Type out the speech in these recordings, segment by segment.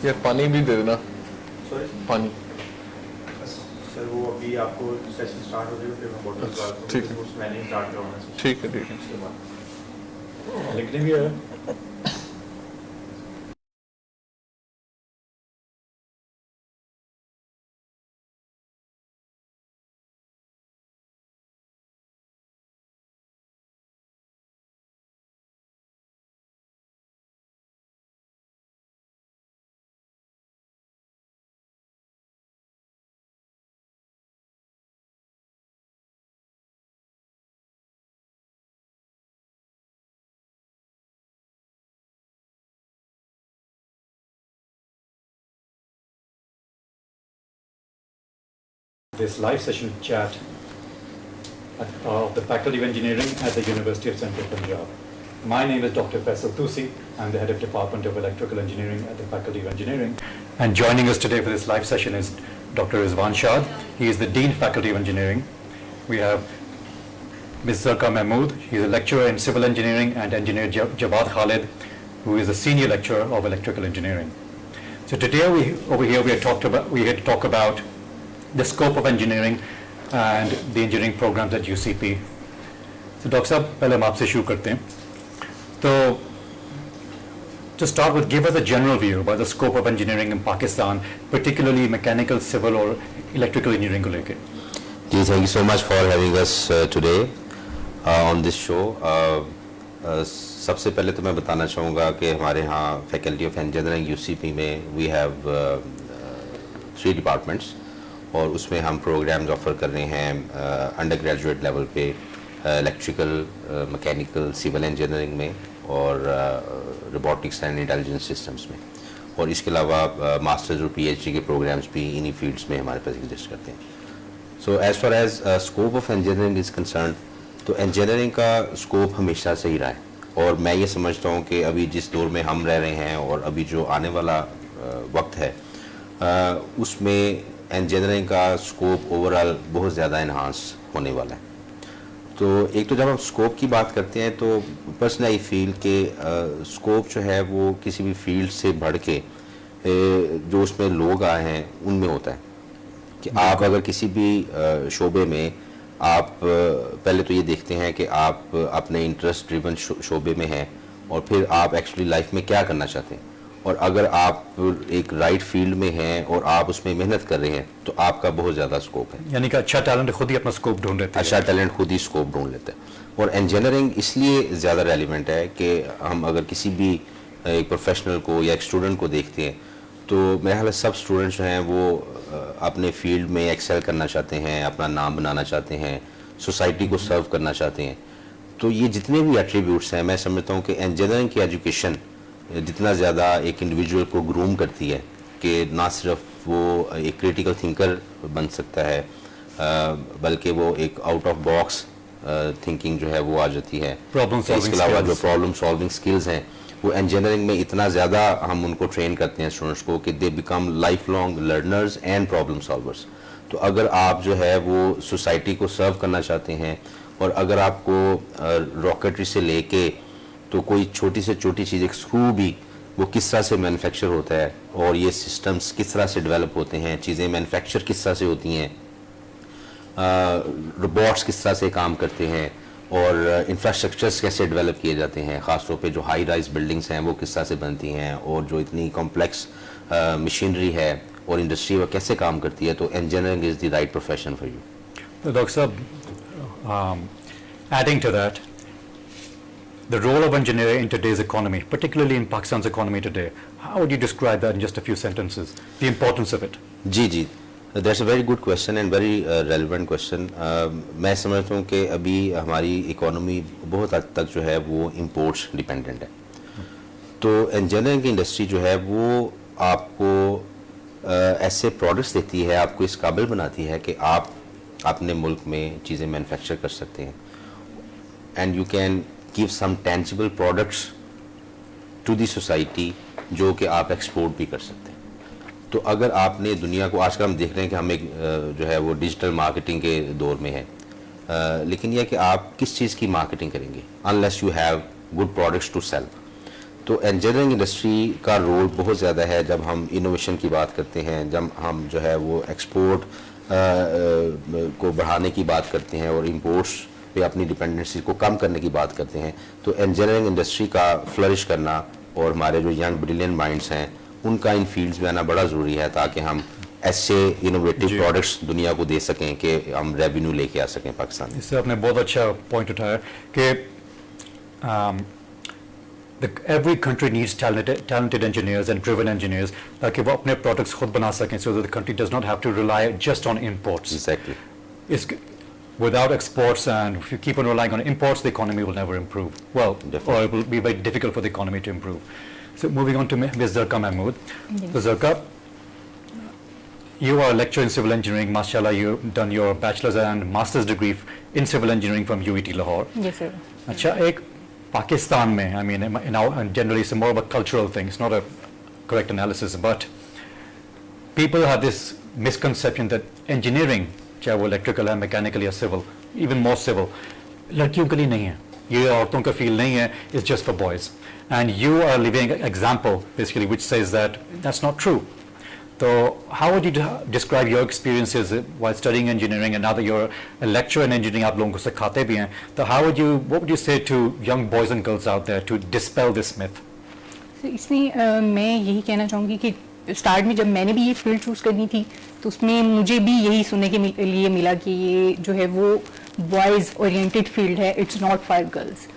यार पानी भी दे देना. सॉरी पानी. सर, वो अभी आपको सेशन स्टार्ट हो जाएगा, फिर मैं बॉटल निकाल दूँ. ठीक है. उसमें मैंने स्टार्ट करवाना है. ठीक है. उसके बाद लिखने भी है. This live session chat of the Faculty of Engineering at the University of Central Punjab. My name is Dr. Faisal Tusi. I'm the head of Department of Electrical Engineering at the Faculty of Engineering. And joining us today for this live session is Dr. Rizwan Shad. He is the Dean Faculty of Engineering. We have Ms. Zarqa Mahmood. He is a lecturer in Civil Engineering, and Engineer Jawad Khalid, who is a senior lecturer of Electrical Engineering. So today we had to talk about the scope of engineering and the engineering programs at UCP. So Dr. Sahab, pehle hum aapse shuru karte hain. So to start with, give us a general view about the scope of engineering in Pakistan, particularly mechanical, civil or electrical engineering ko leke. Ji, thank you so much for having us today on this show. सबसे पहले तो मैं बताना चाहूँगा कि हमारे यहाँ faculty of engineering UCP में वी हैव 3 डिपार्टमेंट्स, और उसमें हम प्रोग्राम्स ऑफ़र कर रहे हैं अंडर ग्रेजुएट लेवल पे इलेक्ट्रिकल, मैकेनिकल, सिविल इंजीनियरिंग में और रोबोटिक्स एंड इंटेलिजेंस सिस्टम्स में, और इसके अलावा मास्टर्स और पीएचडी के प्रोग्राम्स भी इन्हीं फील्ड्स में हमारे पास एग्जिस्ट करते हैं. So as far as scope of engineering is concern, तो इंजीनियरिंग का स्कोप हमेशा से ही रहा है, और मैं ये समझता हूँ कि अभी जिस दौर में हम रह रहे हैं और अभी जो आने वाला वक्त है उसमें इंजीनियरिंग का स्कोप ओवरऑल बहुत ज़्यादा इन्हांस होने वाला है. तो एक तो जब हम स्कोप की बात करते हैं तो पर्सनली आई फील कि स्कोप जो है वो किसी भी फील्ड से बढ़ के जो उसमें लोग आए हैं उनमें होता है कि आप अगर किसी भी शोबे में आप पहले तो ये देखते हैं कि आप अपने इंटरेस्ट ड्रिवन शोबे में हैं और फिर आप एक्चुअली लाइफ में क्या करना चाहते हैं, और अगर आप एक राइट फील्ड में हैं और आप उसमें मेहनत कर रहे हैं तो आपका बहुत ज़्यादा स्कोप है. यानी कि अच्छा टैलेंट खुद ही अपना स्कोप ढूंढ लेता है. अच्छा टैलेंट खुद ही स्कोप ढूंढ लेता है. और इंजीनियरिंग इसलिए ज़्यादा रेलिवेंट है कि हम अगर किसी भी एक प्रोफेशनल को या एक स्टूडेंट को देखते हैं तो मेरे ख्याल सब स्टूडेंट्स जो हैं वो अपने फील्ड में एक्सेल करना चाहते हैं, अपना नाम बनाना चाहते हैं, सोसाइटी को सर्व करना चाहते हैं. तो ये जितने भी एट्रीब्यूट्स हैं, मैं समझता हूँ कि इंजीनियरिंग की एजुकेशन जितना ज़्यादा एक इंडिविजुअल को ग्रूम करती है कि ना सिर्फ वो एक क्रिटिकल थिंकर बन सकता है बल्कि वो एक आउट ऑफ बॉक्स थिंकिंग जो है वो आ जाती है. इसके अलावा जो प्रॉब्लम सॉल्विंग स्किल्स हैं वो इंजीनियरिंग में इतना ज़्यादा हम उनको ट्रेन करते हैं स्टूडेंट्स को कि they become life long learners and problem solvers. तो अगर आप जो है वो सोसाइटी को सर्व करना चाहते हैं और अगर आपको रॉकेटरी से लेके तो कोई छोटी से छोटी चीज़, एक स्क्रू भी वो किस तरह से मैन्युफैक्चर होता है और ये सिस्टम्स किस तरह से डेवलप होते हैं, चीज़ें मैन्युफैक्चर किस तरह से होती हैं, रोबोट्स किस तरह से काम करते हैं और इंफ्रास्ट्रक्चर्स कैसे डेवलप किए जाते हैं, ख़ासतौर पे जो हाई राइज बिल्डिंग्स हैं वो किस तरह से बनती हैं और जो इतनी कॉम्प्लेक्स मशीनरी है और इंडस्ट्री वो कैसे काम करती है, तो engineering is the right profession for you. Doctor साहब, adding to that, the role of engineering in today's economy, particularly in Pakistan's economy today, how would you describe that in just a few sentences, the importance of it? जी, that's a very good question and very relevant question. मैं समझता हूँ कि अभी हमारी economy बहुत हद तक जो है वो इंपोर्ट्स डिपेंडेंट है. तो इंजीनियरिंग की इंडस्ट्री जो है वो आपको ऐसे प्रोडक्ट्स देती है, आपको इस काबिल बनाती है कि आप अपने मुल्क में चीज़ें मैन्युफैक्चर कर सकते हैं and you can give some tangible products to the society जो कि आप एक्सपोर्ट भी कर सकते हैं. तो अगर आपने दुनिया को, आजकल हम देख रहे हैं कि हम एक जो है वो डिजिटल मार्केटिंग के दौर में है, लेकिन यह कि आप किस चीज़ की मार्केटिंग करेंगे unless you have good products to sell. تو انجینئرنگ انڈسٹری کا رول بہت زیادہ ہے جب ہم انوویشن کی بات کرتے ہیں, جب ہم جو ہے وہ ایکسپورٹ کو بڑھانے کی بات کرتے ہیں اور امپورٹس پہ اپنی ڈپینڈنسی کو کم کرنے کی بات کرتے ہیں, تو انجینئرنگ انڈسٹری کا فلرش کرنا اور ہمارے جو ینگ بریلینٹ مائنڈس ہیں ان کا ان فیلڈز میں آنا بڑا ضروری ہے تاکہ ہم ایسے انوویٹو پروڈکٹس دنیا کو دے سکیں کہ ہم ریونیو لے کے آ سکیں پاکستان میں. اس سے آپ نے بہت اچھا پوائنٹ اٹھایا کہ every country needs talented engineers and driven engineers تاکہ وہ اپنے پروڈکٹس خود بنا سکیں so that the country does not have to rely just on imports. Exactly. Without exports and if you keep on relying on imports, the economy will never improve. Well, Definitely. or it will be very difficult for the economy to improve. So moving on to Ms. Zarqa Mahmood. So Zarqa, you are a lecturer in civil engineering. Mashallah, you've done your bachelor's and master's degree in civil engineering from UET Lahore. Yes, sir. Acha, ek Pakistan mein, I mean, and generally it's more of a cultural thing. It's not a correct analysis, but people have this misconception that engineering, چاہے وہ electrical ہے, mechanical یا civil, even more civil, لڑکیوں کے لیے نہیں ہے, یہ عورتوں کا فیلڈ نہیں ہے, it's just for boys. And you are living example basically which says that that's not true. تو how would you describe your experiences while studying engineering and now that you are a lecturer in engineering, آپ لوگوں کو سکھاتے بھی ہیں, تو how would you what would you say to young boys and girls out there to dispel this myth? اس میں میں یہی کہنا چاہوں گی کہ اسٹارٹ میں جب میں نے بھی یہ فیلڈ چوز کرنی تھی تو اس میں مجھے بھی یہی سننے کے لیے ملا کہ یہ جو ہے وہ بوائز اورینٹیڈ فیلڈ ہے, اٹس ناٹ فار گرلز.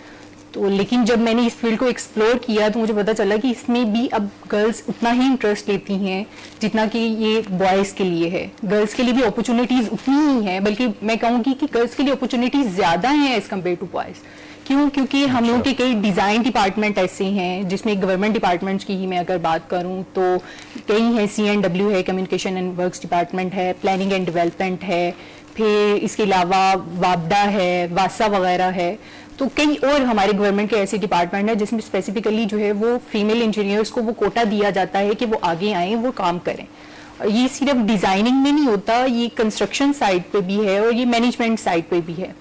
تو لیکن جب میں نے اس فیلڈ کو ایکسپلور کیا تو مجھے پتہ چلا کہ اس میں بھی اب گرلز اتنا ہی انٹرسٹ لیتی ہیں جتنا کہ یہ بوائز کے لیے ہے. گرلز کے لیے بھی اپرچونیٹیز اتنی ہی ہیں, بلکہ میں کہوں گی کہ گرلز کے لیے اپرچونیٹیز زیادہ ہیں ایز کمپیئر ٹو بوائز. کیوں؟ کیونکہ ہم لوگوں کے کئی ڈیزائن ڈپارٹمنٹ ایسے ہیں جس میں گورنمنٹ ڈپارٹمنٹس کی ہی میں اگر بات کروں تو کئی ہیں, CNW ہے, کمیونیکیشن اینڈ ورکس ڈپارٹمنٹ ہے, پلاننگ اینڈ ڈیولپمنٹ ہے, پھر اس کے علاوہ وابڈا ہے, واسا وغیرہ ہے. تو کئی اور ہمارے گورنمنٹ کے ایسے ڈپارٹمنٹ ہیں جس میں اسپیسیفکلی جو ہے وہ فیمیل انجینئرس کو وہ کوٹا دیا جاتا ہے کہ وہ آگے آئیں, وہ کام کریں. یہ صرف ڈیزائننگ میں نہیں ہوتا, یہ کنسٹرکشن سائٹ پہ بھی ہے اور یہ مینجمنٹ سائٹ پہ بھی ہے.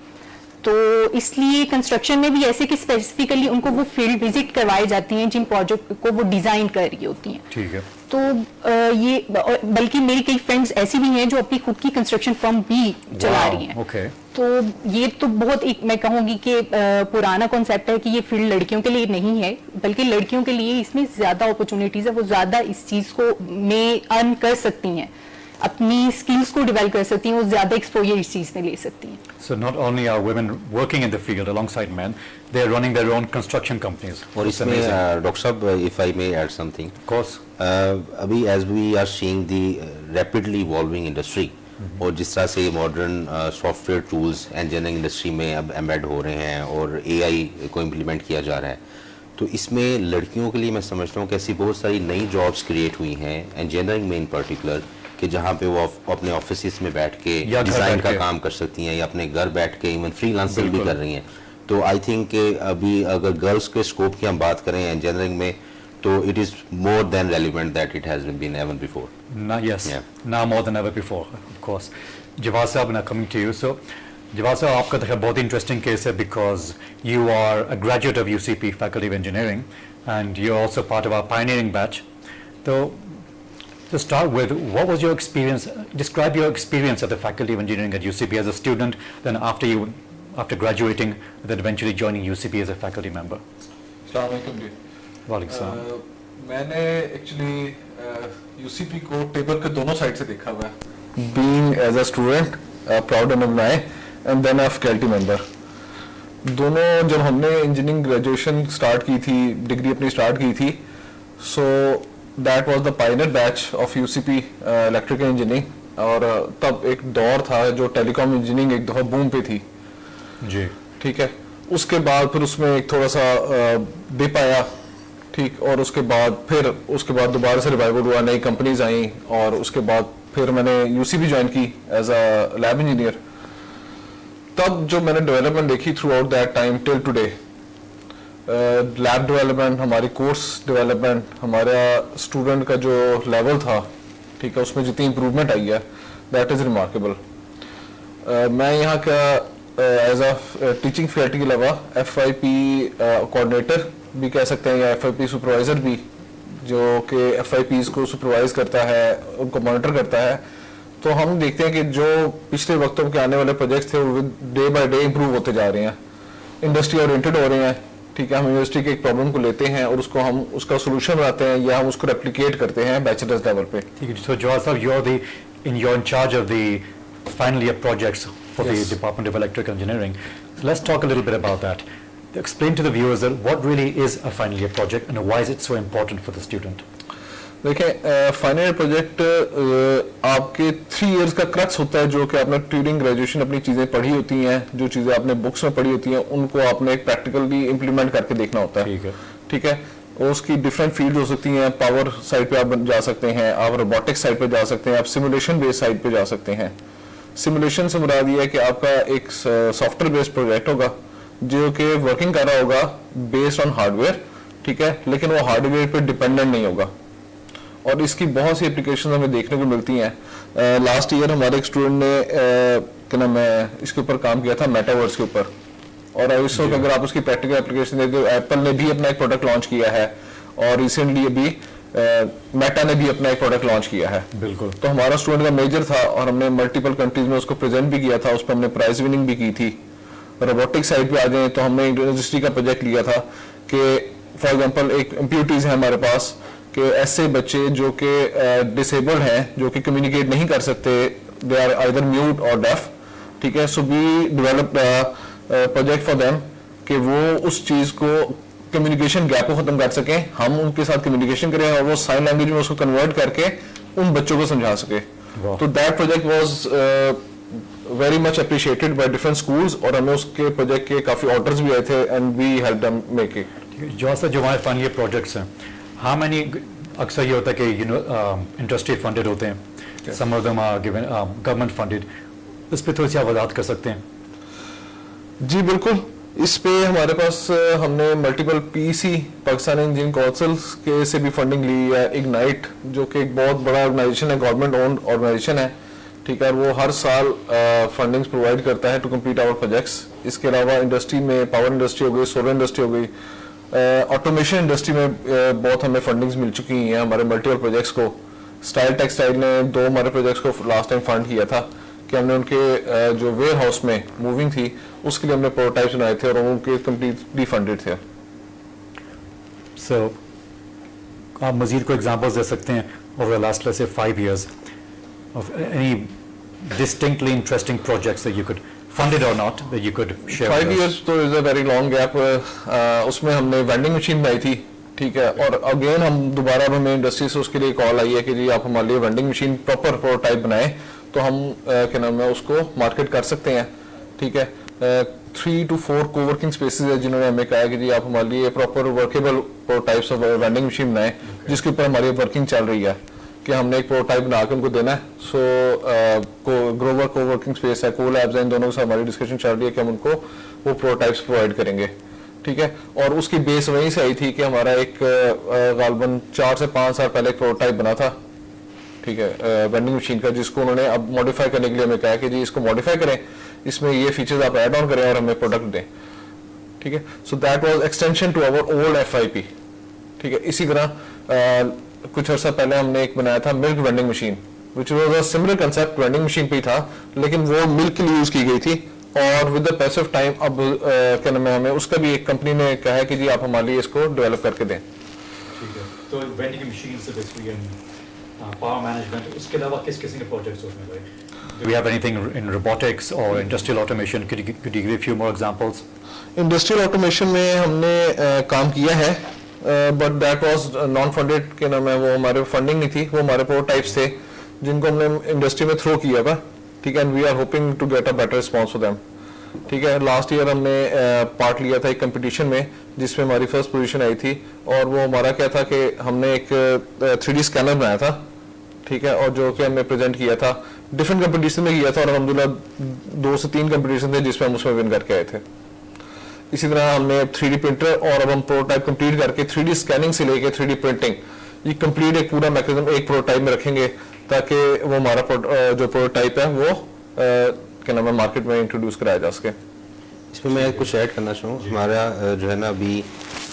تو اس لیے کنسٹرکشن میں بھی ایسے کہ اسپیسیفکلی ان کو وہ فیلڈ وزٹ کروائے جاتے ہیں جن پروجیکٹ کو وہ ڈیزائن کر رہی ہوتی ہیں. ٹھیک ہے. تو یہ بلکہ میری کئی فرینڈس ایسی بھی ہیں جو اپنی خود کی کنسٹرکشن فرم بھی چلا رہی ہیں. اوکے. تو یہ تو بہت ایک میں کہوں گی کہ پرانا کانسیپٹ ہے کہ یہ فیلڈ لڑکیوں کے لیے نہیں ہے, بلکہ لڑکیوں کے لیے اس میں زیادہ اپرچونیٹیز ہے, وہ زیادہ اس چیز کو میں ارن کر سکتی ہیں, اپنی اسکلس کو ڈیولپ کر سکتی ہیں, وہ زیادہ ایکسپوجر اس چیز میں لے سکتی ہیں. So not only are women working in the field alongside men, they are running their own construction companies. اور اس میں ڈاکٹر صاحب if I may add something. Of course. ابھی as we are seeing the rapidly evolving industry, اور جس طرح سے modern soft where tools engineering industry میں اب ایمبیڈ ہو رہے ہیں اور AI کو امپلیمنٹ کیا جا رہا ہے, تو اس میں لڑکیوں کے لیے میں سمجھتا ہوں کہ ایسی بہت ساری نئی جابس کریٹ ہوئی ہیں انجینئرنگ میں ان پرٹیکولر, کہ جہاں پہ وہ اپنے آفیسز میں بیٹھ کے ڈیزائن کا کام کر سکتی ہیں یا اپنے گھر بیٹھ کے ایون فری لانسنگ بھی کر رہی ہیں. تو آئی تھنک کہ ابھی اگر گرلس کے اسکوپ کی ہم بات کریں انجینئرنگ میں تو it is more than relevant that it has been even before. Yes, now more than ever before, of course. Jawad Sahab, now coming to you. So Jawad Sahab, آپ کا تو بہت انٹرسٹنگ کیس ہے because you are a graduate of UCP Faculty of Engineering and you're also part of our pioneering batch. So to start with, what was your experience? Describe your experience at the Faculty of Engineering at UCP as a student, then after graduating, then eventually joining UCP as a faculty member. السلام علیکم جی. وعلیکم السلام. میں نے actually UCP کو table کے دونوں side سے دیکھا ہوا ہے, being as a student proud alumni and then a faculty member. دونوں جب ہم نے انجینئرنگ گریجویشن اسٹارٹ کی تھی, ڈگری اپنی اسٹارٹ کی تھی, so that was the pioneer batch of UCP electrical engineering. اور تب ایک دور تھا جو ٹیلی کام انجینئرنگ ایک دفعہ بوم پہ تھی جی. ٹھیک ہے. اس کے بعد پھر اس میں ایک تھوڑا سا ڈپ آیا, ٹھیک, اور اس کے بعد دوبارہ سے ریوائول ہوا, نئی کمپنیز آئیں, اور اس کے بعد پھر میں نے UCP جوائن کی ایز اے لیب انجینئر. تب جو میں نے ڈیولپمنٹ دیکھی through out that time till today, lab development, ہماری کورس ڈیولپمنٹ, ہمارا اسٹوڈنٹ کا جو لیول تھا, ٹھیک ہے, اس میں جتنی امپروومنٹ آئی ہے دیٹ از ریمارکیبل. میں یہاں کا ایز اے ٹیچنگ فیکلٹی کے علاوہ FYP کوآرڈینیٹر भी कह सकते हैं, या FIP सुपरवाइज़र भी, जो कि FIPs को सुपरवाइज करता है, उनको मॉनिटर करता है। तो हम देखते हैं कि जो पिछले वक्तों के आने वाले प्रोजेक्ट्स थे वो डे बाय डे इंप्रूव होते जा रहे हैं, इंडस्ट्री ओरिएंटेड हो रहे हैं। ठीक है, हम इंडस्ट्री के एक प्रॉब्लम को लेते हैं और उसको हम उसका सोल्यूशन बनाते हैं या हम उसको रेप्लिकेट करते हैं बैचलर्स लेवल पे। ठीक है, so Jawad sir, you're in charge of the final year projects for the Department of Electrical Engineering. So let's talk a little bit about that. Explain to the viewers that what really is a final year project and why is it so important for the student? देखें, final year project आपके 3 years का crux होता है, जो कि आपने during graduation अपनी चीज़ें पढ़ी होती हैं, जो चीज़ें आपने बुक्स में पढ़ी होती हैं, उनको आपने प्रैक्टिकली इम्प्लीमेंट करके देखना होता है। ठीक है, उसकी डिफरेंट फील्ड हो सकती हैं। पावर साइड पे आप जा सकते हैं, आप रोबोटिक्स साइड पे जा सकते हैं, आप सिमुलेशन बेस्ड साइड पे जा सकते हैं। सिमुलेशन से मुराद ये है कि आपका एक सॉफ्टवेयर बेस्ड प्रोजेक्ट होगा जो कि वर्किंग कर रहा होगा बेस्ड ऑन हार्डवेयर। ठीक है, लेकिन वो हार्डवेयर पे डिपेंडेंट नहीं होगा, और इसकी बहुत सी एप्लीकेशन हमें देखने को मिलती हैं। लास्ट ईयर हमारे एक स्टूडेंट ने क्या नाम है, इसके ऊपर काम किया था, मेटावर्स के ऊपर, और इस वक्त अगर आप उसकी प्रैक्टिकल एप्लीकेशन देखते हो, एप्पल ने भी अपना एक प्रोडक्ट लॉन्च किया है और रिसेंटली अभी मेटा ने भी अपना एक प्रोडक्ट लॉन्च किया है। बिल्कुल। तो हमारा स्टूडेंट का मेजर था और हमने मल्टीपल कंट्रीज में उसको प्रेजेंट भी किया था, उस पर हमने प्राइज विनिंग भी की थी। रोबोटिक साइड पे आ जाए तो हमने इंडस्ट्री का प्रोजेक्ट लिया था कि फॉर एग्जांपल एक इम्प्यूटीज है हमारे पास कि ऐसे बच्चे जो कि डिसेबल्ड हैं, जो कि कम्युनिकेट नहीं कर सकते, दे आर आइदर म्यूट और डेफ। ठीक है, so we develop project for them कि वो उस चीज को कम्युनिकेशन गैप को खत्म कर सकें, हम उनके साथ कम्युनिकेशन करें और वो साइन लैंग्वेज में उसको कन्वर्ट करके उन बच्चों को समझा सके। तो that project was very much appreciated by different schools, और हमें उसके प्रोजेक्ट के काफी ऑर्डर्स भी आए थे and we help them make it. जो हमारे फाइनल ईयर प्रोजेक्ट्स हैं, हाउ मेनी, अक्सर ये होता है कि इंडस्ट्री फंडेड होते हैं, some of them are given government funded, इस पे थोड़ी सी आप वजाहत कर सकते हैं? जी बिल्कुल, इस पे हमारे पास हमने multiple PEC Pakistan engineering council के से भी फंडिंग ली है। इग्नाइट जो कि एक बहुत बड़ा ऑर्गेनाइजेशन है, गवर्नमेंट ओन्ड ऑर्गेनाइजेशन है। ठीक है, वो हर साल फंडिंग्स प्रोवाइड करता है टू कंप्लीट आवर प्रोजेक्ट्स। इसके अलावा इंडस्ट्री में पावर इंडस्ट्री हो गई, सोलर इंडस्ट्री हो गई, ऑटोमेशन इंडस्ट्री में बहुत हमें फंडिंग्स मिल चुकी हैं हमारे मल्टीपल प्रोजेक्ट्स को। स्टाइल टेक्सटाइल ने 2 हमारे प्रोजेक्ट्स को लास्ट टाइम फंड किया था कि हमने उनके जो वेयर हाउस में मूविंग थी उसके लिए हमने प्रोटोटाइप्स बनाए थे और उनके कम्प्लीटली फंडेड थे। सो आप मजीद को एग्जांपल्स दे सकते हैं over the last let's say 5 years of any distinctly interesting projects that you could funded or not that you could share 5 with us? years तो is a very long gap. उसमें हमने vending machine बनाई थी। ठीक है, और again हम दोबारा हमें इंडस्ट्री से उसके लिए कॉल आई है कि जी आप हमारे लिए वेंडिंग मशीन प्रॉपर प्रोटोटाइप बनाए तो हम क्या नाम है उसको मार्केट कर सकते हैं। ठीक है, 3 to 4 कोवर्किंग स्पेसेस है जिन्होंने हमें कहा कि जी आप हमारे लिए proper workable prototypes of vending machine बनाए, जिसके ऊपर हमारी वर्किंग चल रही है कि हमने एक प्रोटोटाइप बना के उनको देना है। सो ग्रोवर कोवर्किंग स्पेस है, को लैब्स हैं, इन दोनों के साथ हमारी डिस्कशन चल रही है कि हम उनको वो प्रोटोटाइप्स प्रोवाइड करेंगे। ठीक है, और उसकी बेस वहीं से आई थी कि हमारा एक गालबन 4 से 5 साल पहले एक प्रोटोटाइप बना था। ठीक है, वेंडिंग मशीन का, जिसको उन्होंने अब मॉडिफाई करने के लिए हमें कहा कि जी इसको मॉडिफाई करें, इसमें ये फीचर्स आप ऐड ऑन करें और हमें प्रोडक्ट दें। ठीक है, so that was extension to our old FIP। ठीक है, इसी तरह कुछ अर्सा पहले हमने एक बनाया था milk vending machine, which was a similar concept, vending machine पे ही था लेकिन वो मिल्क के लिए यूज की गई थी। और विद द पैस ऑफ टाइम अब क्या नाम है, हमें उसका भी एक कंपनी ने कहा है कि जी आप हमारे लिए इसको डेवलप करके दें। ठीक है, तो वेंडिंग मशीन से बेसिकली पावर मैनेजमेंट, उसके अलावा किस किस्म के प्रोजेक्ट्स उसमें भाई? Do we have anything in robotics or industrial automation? Could you give a few more examples? Industrial automation में हमने काम किया है, but that was non funded के नाम है, वो हमारे फंडिंग नहीं थी, वो हमारे प्रोटोटाइप्स थे जिनको हमने इंडस्ट्री में थ्रो किया था। ठीक है, and we are hoping to get a better response for them. ठीक है, लास्ट ईयर हमने पार्ट लिया था एक कंपटीशन में जिसमें हमारी फर्स्ट पोजीशन आई थी, और वो हमारा क्या था कि हमने एक 3D स्कैनर बनाया था। ठीक है, और जो कि हमने प्रेजेंट किया था, डिफरेंट कंपटीशन में किया था और अल्हम्दुलिल्लाह 2 से 3 कंपटीशन थे जिसमें हम उसमें विन करके आए थे। इसी तरह हमने 3D प्रिंटर, और अब हम प्रोटोटाइप कंप्लीट करके 3D स्कैनिंग से लेके 3D प्रिंटिंग, ये कंप्लीट एक पूरा मैकेनिज्म एक प्रोटोटाइप में रखेंगे ताकि वो हमारा जो प्रोटोटाइप है वो क्या नाम है मार्केट में इंट्रोड्यूस कराया जा सके। इसमें मैं कुछ ऐड करना चाहूँ, हमारा जो है ना अभी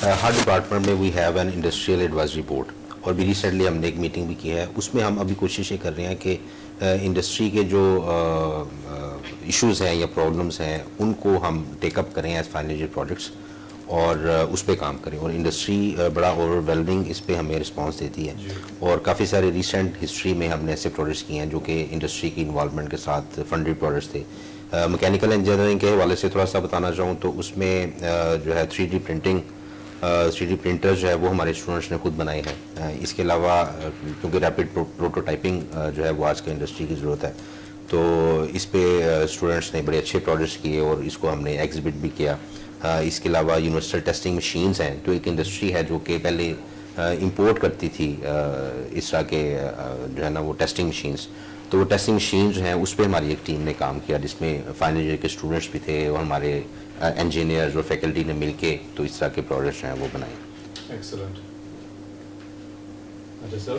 ہر ڈپارٹمنٹ میں we have an industrial advisory board, اور بھی ریسنٹلی ہم نے ایک میٹنگ بھی کی ہے. اس میں ہم ابھی کوشش یہ کر رہے ہیں کہ انڈسٹری کے جو ایشوز ہیں یا پرابلمس ہیں ان کو ہم ٹیک اپ کریں ایز فائنل ایئر پروجیکٹس اور اس پہ کام کریں. اور انڈسٹری بڑا اوور ویلمنگ اس پہ ہمیں رسپانس دیتی ہے, اور کافی سارے ریسنٹ ہسٹری میں ہم نے ایسے پروجیکٹس کیے ہیں جو کہ انڈسٹری کی انوالومنٹ کے ساتھ فنڈیڈ پروجیکٹس تھے. میکینیکل انجینئرنگ کے حوالے سے تھوڑا سا بتانا چاہوں تو اس میں جو ہے 3D پرنٹنگ, 3D پرنٹر جو ہے وہ ہمارے اسٹوڈنٹس نے خود بنائی ہے. اس کے علاوہ کیونکہ ریپڈ پروٹوٹائپنگ جو ہے وہ آج کے انڈسٹری کی ضرورت ہے, تو اس پہ اسٹوڈنٹس نے بڑے اچھے پروجیکٹس کیے اور اس کو ہم نے ایگزبٹ بھی کیا. اس کے علاوہ یونیورسل ٹیسٹنگ مشینز ہیں, جو ایک انڈسٹری ہے جو کہ پہلے امپورٹ کرتی تھی اس طرح کے جو ہے نا وہ ٹیسٹنگ مشینز. تو وہ ٹیسٹنگ مشین جو ہیں اس پہ ہماری ایک ٹیم نے کام کیا, جس میں فائنل ایئر کے اسٹوڈنٹس بھی تھے اور ہمارے انجینئرز اور فیکلٹی نے مل کے تو اس طرح کے پروجیکٹس ہیں وہ بنائے. Excellent. Sir,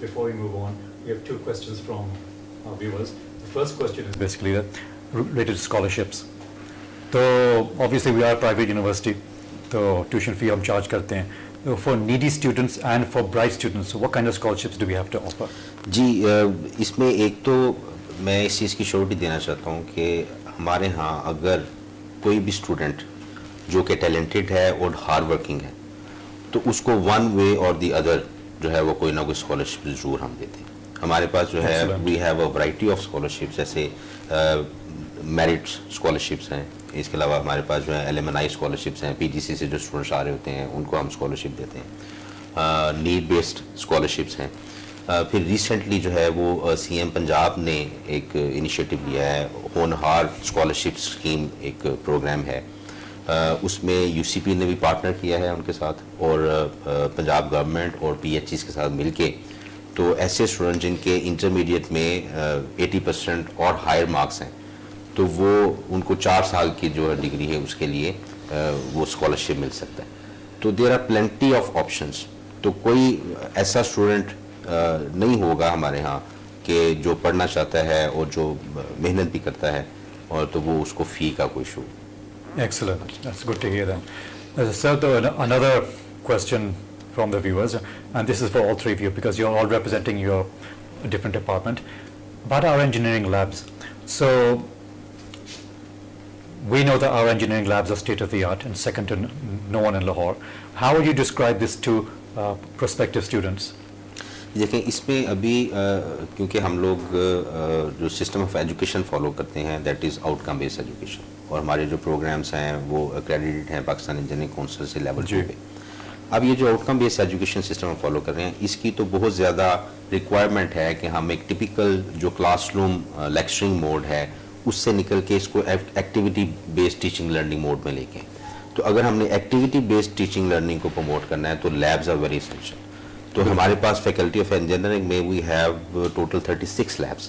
before we move on, we have 2 questions from our viewers. The first question is basically related to scholarships. So obviously we are a private university, so tuition fee hum charge karte hain. So for needy students and for bright students, what kind of scholarships do we have to offer? جی, اس میں ایک تو میں اس چیز کی شورٹی دینا چاہتا ہوں کہ ہمارے ہاں اگر کوئی بھی اسٹوڈنٹ جو کہ ٹیلنٹڈ ہے اور ہارڈ ورکنگ ہے تو اس کو ون وے اور دی ادر جو ہے وہ کوئی نہ کوئی اسکالرشپ ضرور ہم دیتے ہیں. ہمارے پاس جو ہے we have a variety of scholarships, جیسے میرٹ اسکالرشپس ہیں. اس کے علاوہ ہمارے پاس جو ہے ایلیمنائی اسکالرشپس ہیں, پی ٹی سی سے جو اسٹوڈنٹس آ رہے ہوتے ہیں ان کو ہم اسکالرشپ دیتے ہیں. نیڈ بیسڈ اسکالرشپس ہیں. پھر ریسنٹلی جو ہے وہ سی ایم پنجاب نے ایک انیشیٹو لیا ہے, ہونہار اسکالرشپ اسکیم ایک پروگرام ہے. اس میں یو سی پی نے بھی پارٹنر کیا ہے ان کے ساتھ, اور پنجاب گورنمنٹ اور پی ایچ ایز کے ساتھ مل کے. تو ایسے اسٹوڈنٹ جن کے انٹرمیڈیٹ میں 80% اور ہائر مارکس ہیں تو وہ ان کو 4 سال کی جو ڈگری ہے اس کے لیے وہ اسکالرشپ مل سکتا ہے. تو there are plenty of options. تو کوئی ایسا اسٹوڈنٹ نہیں ہوگا ہمارے ہاں کہ جو پڑھنا چاہتا ہے اور جو محنت بھی کرتا ہے اور تو وہ اس کو فی کا کوئی issue. Excellent. That's good to hear then. Sir, another question from the viewers, and this is for all 3 of you because you're all representing your different department, about our engineering labs. So we know that our engineering labs are state of the art and second to no one in Lahore. How would you describe this to prospective students? دیکھیں اس میں ابھی کیونکہ ہم لوگ جو system of education follow کرتے ہیں that is out come base education, اور ہمارے جو پروگرامس ہیں وہ اکریڈیٹڈ ہیں پاکستان انجینئرنگ کونسل سے لیول 2 پہ. اب یہ جو آؤٹ کم بیس ایجوکیشن سسٹم ہم فالو کر رہے ہیں اس کی تو بہت زیادہ ریکوائرمنٹ ہے کہ ہم ایک ٹپیکل جو کلاس روم لیکچرنگ موڈ ہے اس سے نکل کے اس کو activity based teaching learning mode میں لے کے. تو اگر ہم نے ایکٹیویٹی بیسڈ ٹیچنگ لرننگ کو پروموٹ کرنا ہے تو لیبز آر ویری اسینشیل. تو ہمارے پاس فیکلٹی آف انجینئرنگ میں وی ہیو ٹوٹل 36 لیبس,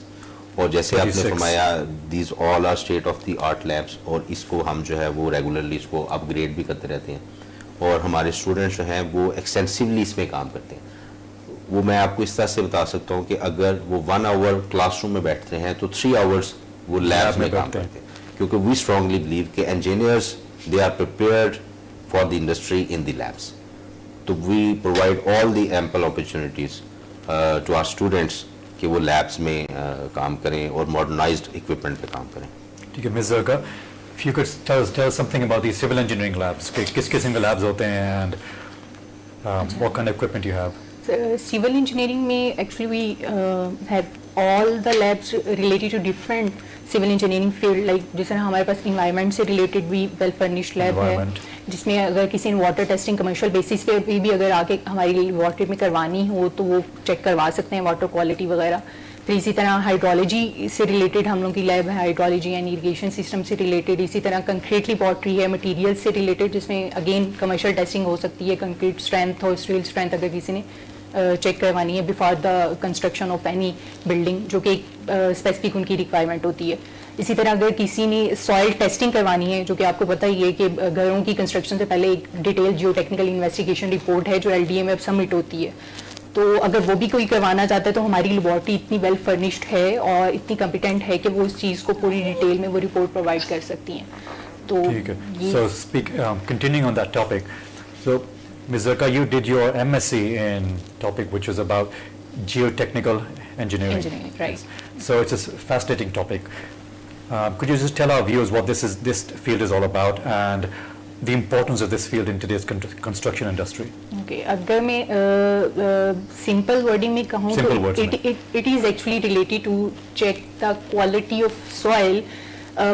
اور جیسے آپ نے فرمایا these all are state of the art labs, اور اس کو ہم جو ہے وہ ریگولرلی اس کو اپ گریڈ بھی کرتے رہتے ہیں, اور ہمارے اسٹوڈنٹس جو ہیں وہ ایکسٹینسولی اس میں کام کرتے ہیں. وہ میں آپ کو اس طرح سے بتا سکتا ہوں کہ اگر وہ 1 آور کلاس روم میں بیٹھتے ہیں تو 3 آورس وہ لیبس میں کام کرتے ہیں, کیونکہ وی اسٹرانگلی بلیو کہ engineers they are prepared for the industry in the labs. تو we provide all the ample opportunities to our students کہ وہ لیبس میں کام کریں اور ماڈرنائزڈ اکوپمنٹ پہ کام کریں. ٹھیک ہے مس زرگا, if you could tell us something about these civil engineering labs, کہ کس قسم کے labs ہوتے ہیں and what kind of equipment you have? Civil engineering میں actually we have all the labs related to different civil engineering field, like جس طرح ہمارے پاس environment سے related بھی well furnished lab ہے, جس میں اگر کسی نے واٹر ٹیسٹنگ کمرشل بیسس پہ بھی اگر آ کے ہماری واٹر میں کروانی ہو تو وہ چیک کروا سکتے ہیں واٹر کوالٹی وغیرہ. پھر اسی طرح ہائیڈرولوجی سے ریلیٹڈ ہم لوگوں کی لیب ہے, ہائیڈرولوجی اینڈ اریگیشن سسٹم سے ریلیٹڈ. اسی طرح کنکریٹ لیبارٹری ہے مٹیریل سے ریلیٹڈ, جس میں اگین کمرشل ٹیسٹنگ ہو سکتی ہے, کنکریٹ اسٹرینتھ اور اسٹیل اسٹرینتھ اگر کسی نے چیک کروانی ہے before the construction of any building, جو کہ ایک اسپیسیفک ان کی ریکوائرمنٹ ہوتی ہے. اسی طرح اگر کسی نے سوائل ٹیسٹنگ کروانی ہے, جو کہ آپ کو پتہ ہی ہے کہ گھروں کی کنسٹرکشن سے پہلے ایک detail geo technical investigation report ہے جو LDA میں اب سبمٹ ہوتی ہے, تو اگر وہ بھی کوئی کروانا چاہتا ہے تو ہماری لیبارٹری اتنی ویل فرنشڈ ہے اور اتنی کمپیٹنٹ ہے کہ وہ اس چیز کو پوری ڈیٹیل میں وہ رپورٹ پرووائڈ کر سکتی ہیں. تو ٹھیک ہے. سو continuing on that topic, So, Ms. Zarka, you did your MSc in topic which was about geotechnical engineering. Engineering, right. So it's a fascinating topic. Could you just tell our viewers what this field is all about and the importance of this field in today's construction industry? Okay, अगर मैं simple wording में कहूँ Simple words तो it is actually related to check the quality of soil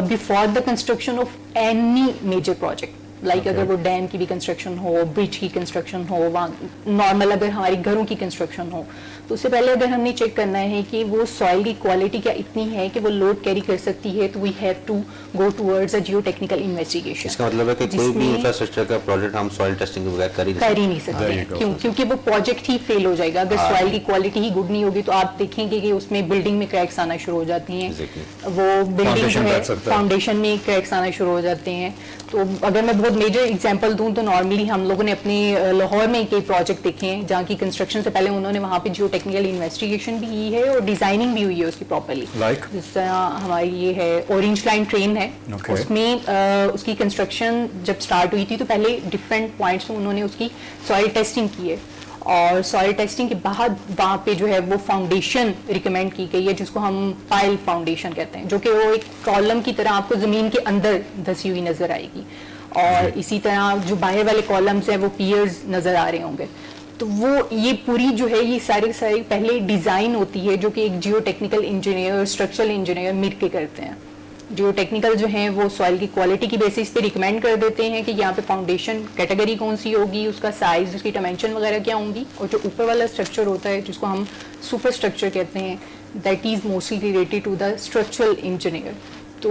before the construction of any major project. Like Okay. अगर वो dam की भी construction हो, ब्रिज की कंस्ट्रक्शन हो, वहाँ नॉर्मल अगर हमारे घरों की कंस्ट्रक्शन हो, तो उससे पहले अगर हमने चेक करना है कि वो सॉइल की क्वालिटी क्या इतनी है कि वो लोड कैरी कर सकती है, तो we have to go towards a geo technical investigation. इसका मतलब है कि कोई भी इंफ्रास्ट्रक्चर का प्रोजेक्ट हम सॉइल टेस्टिंग के बगैर कर ही नहीं सकते. There you go. क्यों? क्योंकि वो प्रोजेक्ट ही फेल हो जाएगा. अगर सॉइल की क्वालिटी ही गुड नहीं होगी तो आप देखेंगे कि उसमें बिल्डिंग में क्रैक्स आना शुरू हो जाती हैं. Exactly. वो बिल्डिंग जो Foundation है बैठ सकता है. फाउंडेशन में क्रैक्स आना शुरू हो जाते हैं. तो अगर मैं बहुत मेजर एग्जांपल दूं तो नॉर्मली हम लोगों ने अपने लाहौर में कई प्रोजेक्ट देखे हैं जहाँ की कंस्ट्रक्शन से पहले उन्होंने वहाँ पे जियो टेक्निकल इन्वेस्टिगेशन भी की है और डिजाइनिंग भी हुई है उसकी प्रॉपर्ली. Like? जिस तरह हमारी ये है ऑरेंज लाइन ट्रेन है. Okay. उसमें उसकी कंस्ट्रक्शन जब स्टार्ट हुई थी तो पहले डिफरेंट पॉइंट्स में उन्होंने उसकी सॉइल टेस्टिंग की है और सॉइल टेस्टिंग के बाद वहाँ पे जो है वो फाउंडेशन रिकमेंड की गई है जिसको हम पाइल फाउंडेशन कहते हैं, जो कि वो एक कॉलम की तरह आपको ज़मीन के अंदर धसी हुई नज़र आएगी और इसी तरह जो बाहर वाले कॉलम्स हैं वो पियर्स नज़र आ रहे होंगे. तो वो ये पूरी जो है ये सारी पहले डिज़ाइन होती है जो कि एक geotechnical engineer, structural engineer मिल के करते हैं. जियो टेक्निकल जो हैं वो सॉइल की क्वालिटी की बेसिस पे रिकमेंड कर देते हैं कि यहाँ पे फाउंडेशन कैटेगरी कौन सी होगी, उसका साइज, उसकी डायमेंशन वगैरह क्या होंगी, और जो ऊपर वाला स्ट्रक्चर होता है जिसको हम सुपर स्ट्रक्चर कहते हैं, that is mostly related to the structural engineer. तो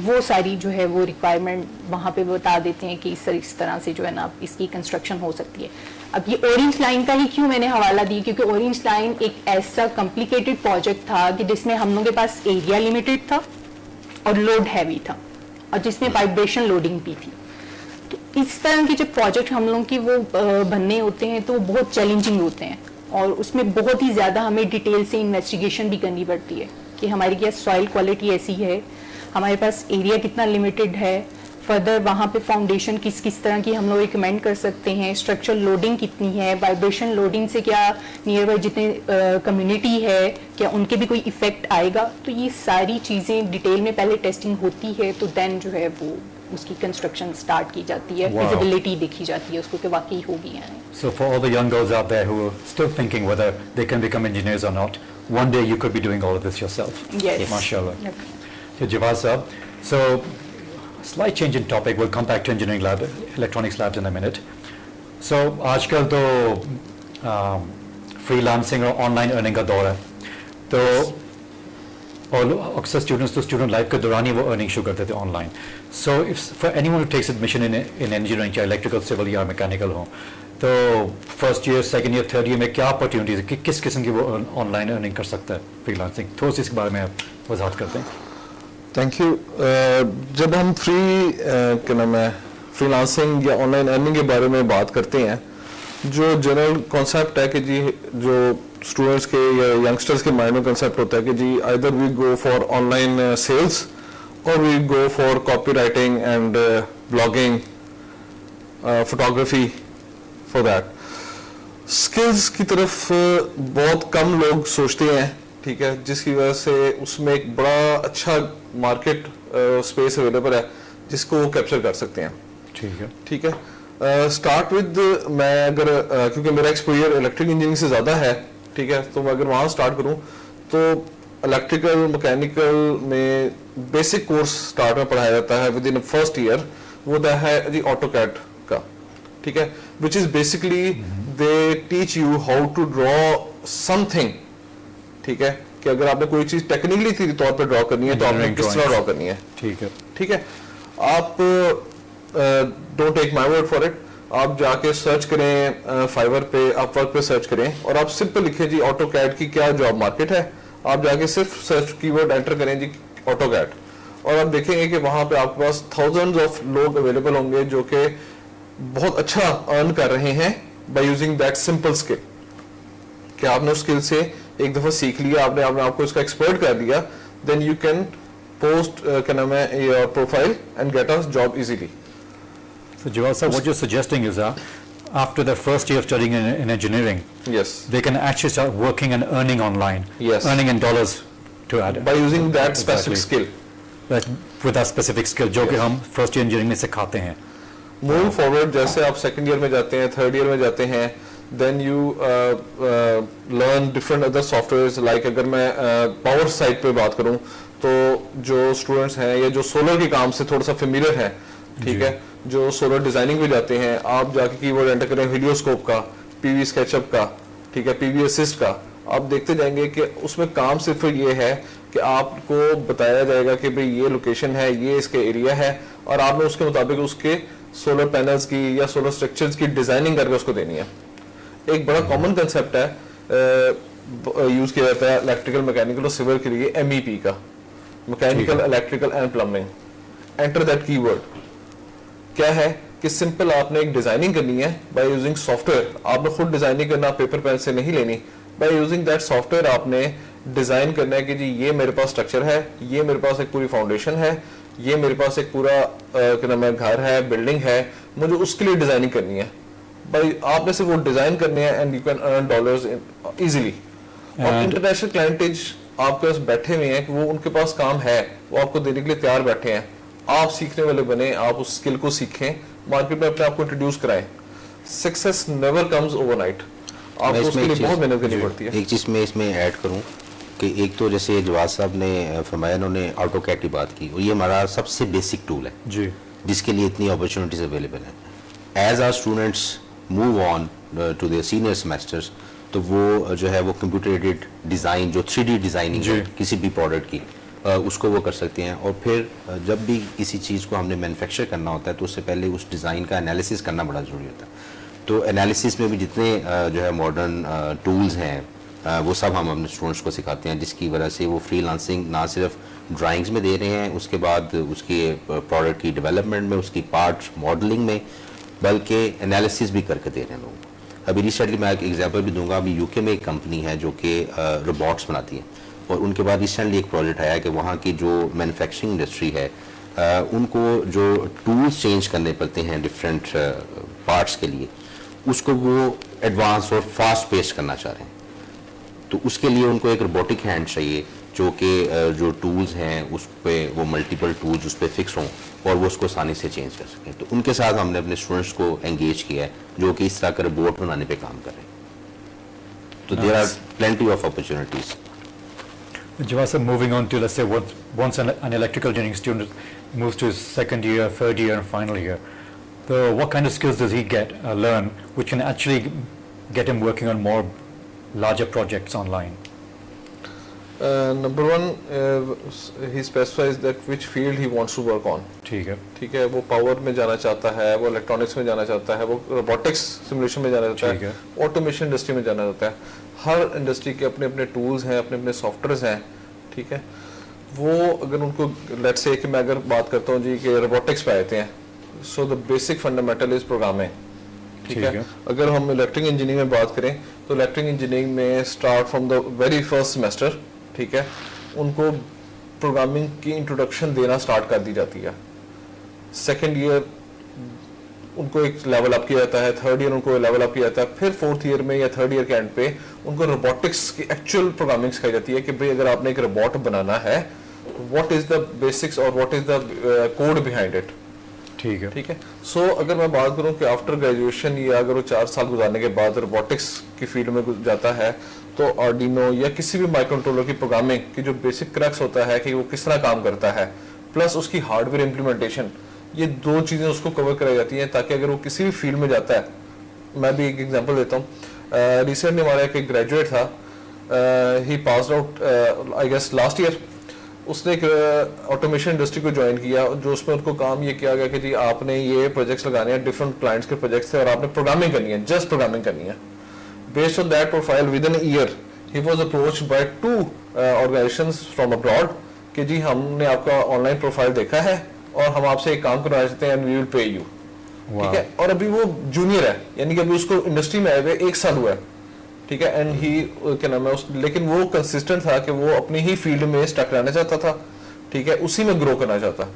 वो सारी जो है वो रिक्वायरमेंट वहाँ पे बता देते हैं कि इस तरह से जो है ना इसकी कंस्ट्रक्शन हो सकती है. अब ये ऑरेंज लाइन का ही क्यों मैंने हवाला दी, क्योंकि ऑरेंज लाइन एक ऐसा कॉम्प्लिकेटेड प्रोजेक्ट था कि जिसमें हम लोगों के पास एरिया लिमिटेड था और लोड हैवी था और जिसमें वाइब्रेशन लोडिंग भी थी. तो इस तरह के जब प्रोजेक्ट हम लोगों की वो बनने होते हैं तो बहुत चैलेंजिंग होते हैं और उसमें बहुत ही ज़्यादा हमें डिटेल से इन्वेस्टिगेशन भी करनी पड़ती है कि हमारी क्या सॉइल क्वालिटी ऐसी है, हमारे पास एरिया कितना लिमिटेड है, फर्दर वहाँ पे फाउंडेशन किस तरह की हम लोग रिकमेंड कर सकते हैं, स्ट्रक्चरल लोडिंग कितनी है, वाइब्रेशन लोडिंग से क्या नियर बाई जितने कम्युनिटी है क्या उनके भी कोई इफेक्ट आएगा. तो ये सारी चीज़ें डिटेल में पहले टेस्टिंग होती है तो देन जो है वो उसकी कंस्ट्रक्शन स्टार्ट की जाती है, Wow. फिजिबिलिटी देखी जाती है उसको कि वाकई होगी या नहीं. So for all the young girls out there who are still thinking whether they can become engineers or not, one day you could be doing all of this yourself. Yes. MashaAllah. Yep. Okay, Jawad Saab. So, slight change in topic. We'll come back to engineering lab, electronics labs in a minute. So, आजकल तो freelancing और online earning का दौर है. तो और अक्सर students तो स्टूडेंट लाइफ के दौरान ही वो अर्निंग शुरू करते थे online. So if for anyone who takes admission in engineering, चाहे इलेक्ट्रिकल, सिविल या मैकेनिकल हो, तो first year, second year, third year में क्या अपॉर्चुनिटीज है, किस किस्म की वो ऑनलाइन अर्निंग कर सकता है फ्रीलांसिंग, थोड़ा सा इसके बारे में आप वजाहत करते हैं. Thank you. जब हम क्या नाम है फ्रीलांसिंग या ऑनलाइन अर्निंग के बारे में बात करते हैं, जो जनरल कॉन्सेप्ट है कि जी जो स्टूडेंट्स के या यंगस्टर्स के माइंड में कंसेप्ट होता है कि जी either we go for online sales और we go for copywriting and blogging, photography. For that skills की तरफ बहुत कम लोग सोचते हैं, ठीक है, जिसकी वजह से उसमें एक बड़ा अच्छा मार्केट स्पेस अवेलेबल है जिसको वो कैप्चर कर सकते हैं. ठीक है. स्टार्ट विद मैं अगर क्योंकि मेरा एक्सपोजर इलेक्ट्रिक इंजीनियरिंग से ज़्यादा है, ठीक है, तो मैं अगर वहाँ स्टार्ट करूँ तो इलेक्ट्रिकल मैकेनिकल में बेसिक कोर्स स्टार्ट में पढ़ाया जाता है विद इन फर्स्ट ईयर. वो है जी ऑटोकैड का, ठीक है, which is basically they teach you how to draw something. ठीक है, कि अगर आपने कोई चीज़ टेक्निकली तौर पर ड्रॉ करनी है तो आपने किस तरह ड्रॉ करनी है. ठीक है. आप don't take my word for it, आप जाके सर्च करें फाइवर पे, आप वर्क पे सर्च करें और आप सिंपल लिखें जी ऑटोकैड की क्या जॉब मार्केट है. आप जाके सिर्फ सर्च कीवर्ड एंटर करें जी ऑटोकैड और आप देखेंगे कि वहाँ पे आपके पास थाउजेंड्स ऑफ लोग अवेलेबल होंगे जो कि बहुत अच्छा अर्न कर रहे हैं by using that simple skill. कि आपने उस स्किल से एक दफ़ा सीख लिया, आपने आपको इसका एक्सपर्ट कर दिया, देन यू कैन पोस्ट क्या नाम है your profile and get a job easily. So Jawad sir, what you're suggesting is after their first year of studying in engineering, yes, they can actually start working and earning online, Yes. earning in dollars to add. by using that specific Exactly. skill. That, with that specific skill, जो कि हम first year engineering में सिखाते हैं. Moving forward, जैसे आप second year में जाते हैं, थर्ड ईयर में जाते हैं, then you learn different other softwares. like अगर मैं पावर साइड पे बात करूं तो जो स्टूडेंट्स हैं या जो सोलर के काम से थोड़ा सा फेमिलियर हैं, ठीक है, जो सोलर डिजाइनिंग पे जाते हैं, आप जाके कीवर्ड एंटर करें हीलियोस्कोप का, पीवी स्केचअप का, ठीक है, पीवी असिस्ट का, आप देखते जाएंगे कि उसमें काम सिर्फ ये है कि आपको बताया जाएगा कि भाई ये लोकेशन है, ये इसके एरिया है, और आपने उसके मुताबिक उसके सोलर पैनल्स की या सोलर स्ट्रक्चर्स की डिजाइनिंग करके उसको देनी है. एक बड़ा कॉमन कंसेप्ट है, यूज किया जाता है इलेक्ट्रिकल, मैकेनिकल और सिविल के लिए, MEP का, mechanical, electrical and plumbing. Enter that keyword. क्या है कि सिंपल आपने एक डिजाइनिंग करनी है बाय यूजिंग सॉफ्टवेयर. आपने खुद डिजाइनिंग करना, पेपर पेन से नहीं लेनी. बाय यूजिंग दैट सॉफ्टवेयर आपने डिजाइन करना है कि जी ये मेरे पास स्ट्रक्चर है, ये मेरे पास एक पूरी फाउंडेशन है, ये मेरे पास एक पूरा क्या नाम है घर है, बिल्डिंग है, मुझे उसके लिए डिजाइनिंग करनी है. भाई आपने सिर्फ वो डिजाइन करने हैं and you can earn dollars easily. और इंटरनेशनल क्लाइंटेज आपके पास बैठे हुए हैं कि वो उनके पास काम है, वो आपको देने के लिए तैयार बैठे हैं. आप सीखने वाले बने, आप उस स्किल को सीखें, मार्केट में अपने आप को इंट्रोड्यूस कराएं. Success never comes overnight. मैं आपको इसमें उसके एक लिए चीज़- बहुत मेहनत करनी पड़ती है. एक चीज़ मैं इसमें ऐड करूं कि एक तो जैसे जवाद साहब ने फरमाया, उन्होंने AutoCAD की बात की, और ये हमारा सबसे बेसिक टूल है जी. जिसके लिए इतनी अपॉर्चुनिटीज अवेलेबल हैं. As our students move on to their senior semesters, तो वो जो है वो कंप्यूटर एडेड डिज़ाइन, जो 3D डिज़ाइनिंग है किसी भी प्रोडक्ट की, उसको वो कर सकते हैं. और फिर जब भी किसी चीज़ को हमने मैन्युफैक्चर करना होता है तो उससे पहले उस डिज़ाइन का एनालिसिस करना बड़ा ज़रूरी होता है. तो एनालिसिस में भी जितने जो है मॉडर्न टूल्स हैं वो सब हम अपने स्टूडेंट्स को सिखाते हैं, जिसकी वजह से वो फ्रीलांसिंग ना सिर्फ ड्राइंग्स में दे रहे हैं, उसके बाद उसके प्रोडक्ट की डेवलपमेंट में, उसकी पार्ट मॉडलिंग में, बल्कि एनालिसिस भी करके दे रहे हैं लोगों को. अभी रिसेंटली मैं एक एग्जांपल भी दूंगा. अभी यूके में एक कंपनी है जो कि रोबोट्स बनाती है, और उनके बाद रिसेंटली एक प्रोजेक्ट आया कि वहाँ की जो मैन्युफैक्चरिंग इंडस्ट्री है उनको जो टूल्स चेंज करने पड़ते हैं डिफरेंट पार्ट्स के लिए, उसको वो एडवांस और फास्ट पेश करना चाह रहे हैं. तो उसके लिए उनको एक रोबोटिक हैंड चाहिए जो कि जो टूल्स हैं उस पर वो मल्टीपल टूल्स उस पर फिक्स हों और वो उसको आसानी से चेंज कर सकें. तो उनके साथ हमने अपने स्टूडेंट्स को एंगेज किया है जो कि इस तरह का रोबोट बनाने पे काम कर रहे हैं. तो there are plenty of opportunities. Jawad sir, moving on to, let's say, once an electrical engineering student moves to his second year, third year, and final year, what kind of skills does he learn, which can actually get him working on more larger projects online? Number one, he specifies that which field he wants to work on. ठीक है. ठीक है, वो power में जाना चाहता है, वो इलेक्ट्रॉनिक्स में जाना चाहता है, वो रोबोटिक्स सिमुलेशन में जाना चाहता है, ऑटोमेशन इंडस्ट्री में जाना चाहता है. हर इंडस्ट्री के अपने अपने टूल्स हैं, अपने अपने सॉफ्टवेयर्स हैं. ठीक है, वो अगर उनको लेट्स से कि मैं अगर बात करता हूँ जी कि रोबोटिक्स पे आते हैं, so the basic fundamental is programming. ठीक है, अगर हम इलेक्ट्रिक इंजीनियरिंग में बात करें तो इलेक्ट्रिक इंजीनियरिंग में start from the very first semester, ठीक है, उनको प्रोग्रामिंग की इंट्रोडक्शन देना स्टार्ट कर दी जाती है. सेकेंड ईयर उनको एक लेवल अप किया जाता है, थर्ड ईयर उनको लेवल अप किया जाता है, फिर फोर्थ ईयर में या थर्ड ईयर के एंड पे उनको रोबोटिक्स की एक्चुअल प्रोग्रामिंग सिखाई जाती है कि भाई अगर आपने एक रोबोट बनाना है, व्हाट इज द बेसिक्स और what is the code behind it. ठीक है. ठीक है, सो अगर मैं बात करूं कि आफ्टर ग्रेजुएशन या अगर वो 4 साल गुजारने के बाद रोबोटिक्स की फील्ड में जाता है तो आर्डिनो या किसी भी माइक्रो कंट्रोलर की प्रोग्रामिंग की जो बेसिक क्रक्स होता है कि वो किस तरह काम करता है, प्लस उसकी हार्डवेयर इम्प्लीमेंटेशन, ये दो चीज़ें उसको कवर कराई जाती हैं ताकि अगर वो किसी भी फील्ड में जाता है. मैं भी एक एग्जांपल देता हूँ. रिसेंटली हमारा एक ग्रेजुएट था, he passed out I guess last year. उसने एक ऑटोमेशन इंडस्ट्री को ज्वाइन किया, जो उसमें उनको काम ये किया गया कि जी आपने ये प्रोजेक्ट्स लगाने हैं, डिफरेंट क्लाइंट्स के प्रोजेक्ट्स थे और आपने प्रोग्रामिंग करनी है, जस्ट प्रोग्रामिंग करनी है. Based on that profile within year he was approached by 2 organisations from abroad कि जी हमने आपका ऑनलाइन प्रोफाइल देखा है और हम आपसे एक काम करना चाहते हैं and we will pay you. ठीक है, और अभी वो जूनियर है, यानी कि अभी उसको इंडस्ट्री में आए हुए 1 साल हुआ है. ठीक है, एंड ही क्या नाम है लेकिन वो कंसिस्टेंट था कि वो अपनी ही फील्ड में स्टक रहना चाहता था. ठीक है, उसी में ग्रो करना चाहता.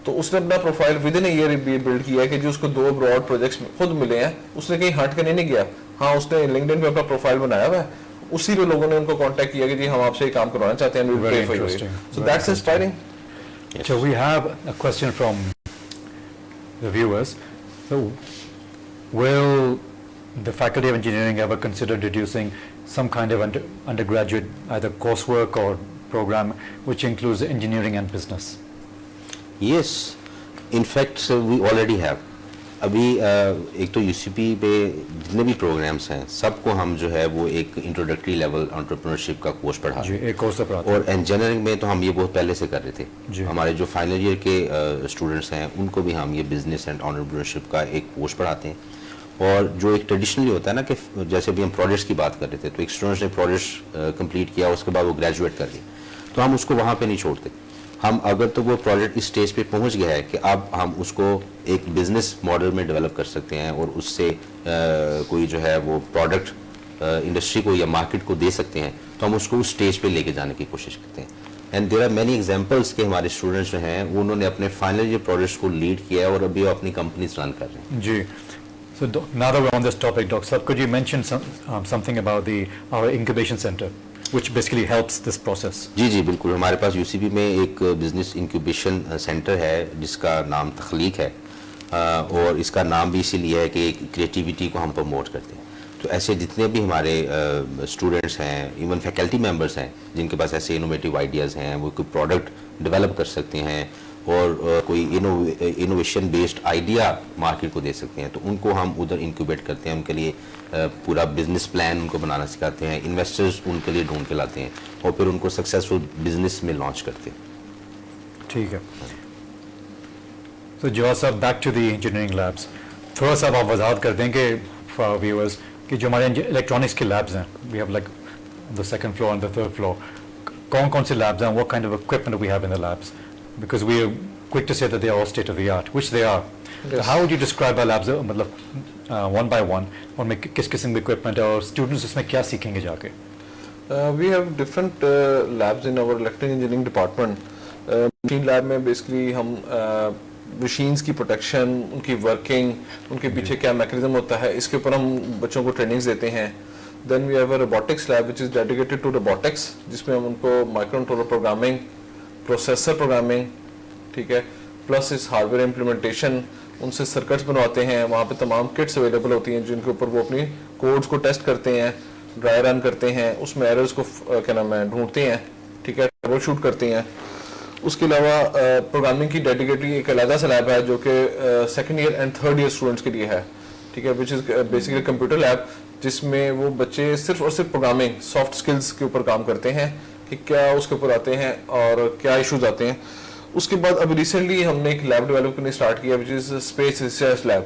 تو اس نے اپنا profile within a year build کیا ہے کہ جو اس کو 2 براڈ پروجیکٹس خود ملے ہیں, اس نے کہیں ہٹ کرنے نہیں گیا. ہاں اس نے لنکڈ ان پہ اپنا پروفائل بنایا ہوا ہے, اسی پہ لوگوں نے ان کو کانٹیکٹ کیا کہ جی ہم آپ سے یہ کام کروانا چاہتے ہیں. Very interesting. So that's inspiring. So we have a question from the viewers. So will the Faculty of Engineering ever consider introducing some kind of undergraduate either coursework or program which includes engineering and business? Yes, in fact we already have. ابھی ایک تو you سی پی پہ جتنے بھی programmes ہیں سب کو ہم جو ہے وہ ایک انٹروڈکٹری لیول انٹرپرینورشپ کا کورس پڑھاتے ہیں, اور انجینئرنگ میں تو ہم یہ بہت پہلے سے کر رہے تھے. ہمارے جو فائنل ایئر کے اسٹوڈنٹس ہیں ان کو بھی ہم یہ بزنس اینڈ انٹرپرینورشپ کا ایک کورس پڑھاتے ہیں. اور جو ایک ٹریڈیشنلی ہوتا ہے نا کہ جیسے ابھی ہم پروجیکٹس کی بات کر رہے تھے, تو ایک اسٹوڈنٹس نے پروجیکٹ کمپلیٹ کیا, اس کے بعد وہ گریجویٹ کر لیا, تو ہم اس کو وہاں پہ نہیں چھوڑتے. ہم اگر تو وہ پروجیکٹ اس اسٹیج پہ پہنچ گیا ہے کہ اب ہم اس کو ایک بزنس ماڈل میں ڈیولپ کر سکتے ہیں اور اس سے کوئی جو ہے وہ پروڈکٹ انڈسٹری کو یا مارکیٹ کو دے سکتے ہیں, تو ہم اس کو اس اسٹیج پہ لے کے جانے کی کوشش کرتے ہیں. And there are many examples کہ ہمارے اسٹوڈنٹس جو ہیں انہوں نے اپنے فائنل ایئر پروجیکٹس کو لیڈ کیا ہے اور ابھی وہ اپنی کمپنیز رن کر رہے ہیں. جی. So now that we're on this topic, Dr. Sab, could you mention something about our incubation center, which basically helps this process? جی بالکل. ہمارے پاس یو سی بی میں ایک بزنس انکیوبیشن سینٹر ہے جس کا نام تخلیق ہے, اور اس کا نام بھی اسی لیے ہے کہ کریٹیوٹی کو ہم پروموٹ کرتے ہیں. تو ایسے جتنے بھی ہمارے اسٹوڈنٹس ہیں, ایون فیکلٹی ممبرس ہیں جن کے پاس ایسے انوویٹیو آئیڈیاز ہیں, وہ کوئی پروڈکٹ ڈیولپ کر سکتے ہیں اور کوئی انوویشن بیسڈ آئیڈیا مارکیٹ کو دے سکتے ہیں, تو ان کو ہم ادھر انکیوبیٹ کرتے ہیں. ان کے لیے پورا بزنس پلان ان کو بنانا سکھاتے ہیں, انویسٹرز ان کے لیے ڈھونڈ کے لاتے ہیں, اور پھر ان کو سکسیزفل بزنس میں لانچ کرتے ہیں. ٹھیک ہے. تو جواز صاحب, back to the engineering labs, تھوڑا سا آپ وضاحت کر دیں کہ فار آور ویورز کہ جو ہمارے الیکٹرانکس کے لیبس ہیں, we have like the second floor and the third floor, کون سے لیبس ہیں, what kind of equipment we have in the labs, because we are quick to say that they are all state of the art, which they are. Yes. How would you describe our labs مطلب one by one, اور میں کس قسم کے equipment ہے اور students اس میں کیا سیکھیں گے جا کے؟ We have different labs in our electrical engineering department. Machine lab میں basically ہم مشینز کی پروٹیکشن, ان کی ورکنگ, ان کے پیچھے کیا میکینزم ہوتا ہے, اس کے اوپر ہم بچوں کو ٹریننگز دیتے ہیں. Then we have a robotics lab which is dedicated to robotics, جس میں ہم ان کو microcontroller programming, processor programming, ٹھیک ہے, پلس اس ہارڈ ویئر امپلیمنٹیشن, ان سے سرکٹس بنواتے ہیں. وہاں پہ تمام کٹس اویلیبل ہوتی ہیں جن کے اوپر وہ اپنی کوڈز کو ٹیسٹ کرتے ہیں, ڈرائی رن کرتے ہیں, اس میں ایررز کو کیا نام ہے ڈھونڈتے ہیں, ٹھیک ہے, ٹربل شوٹ کرتے ہیں. اس کے علاوہ پروگرامنگ کی ڈیڈیکیٹڈ ایک علیحدہ سا لیب ہے جو کہ second year and third year students کے لیے ہے, ٹھیک ہے, which is basically computer lab, جس میں وہ بچے صرف اور صرف پروگرامنگ سافٹ اسکلس کے اوپر کام کرتے ہیں کہ کیا اس کے اوپر آتے ہیں اور کیا ایشوز آتے ہیں. اس کے بعد ابھی ریسنٹلی ہم نے ایک لیب ڈیولپ کرنے اسٹارٹ کیا which is space research lab,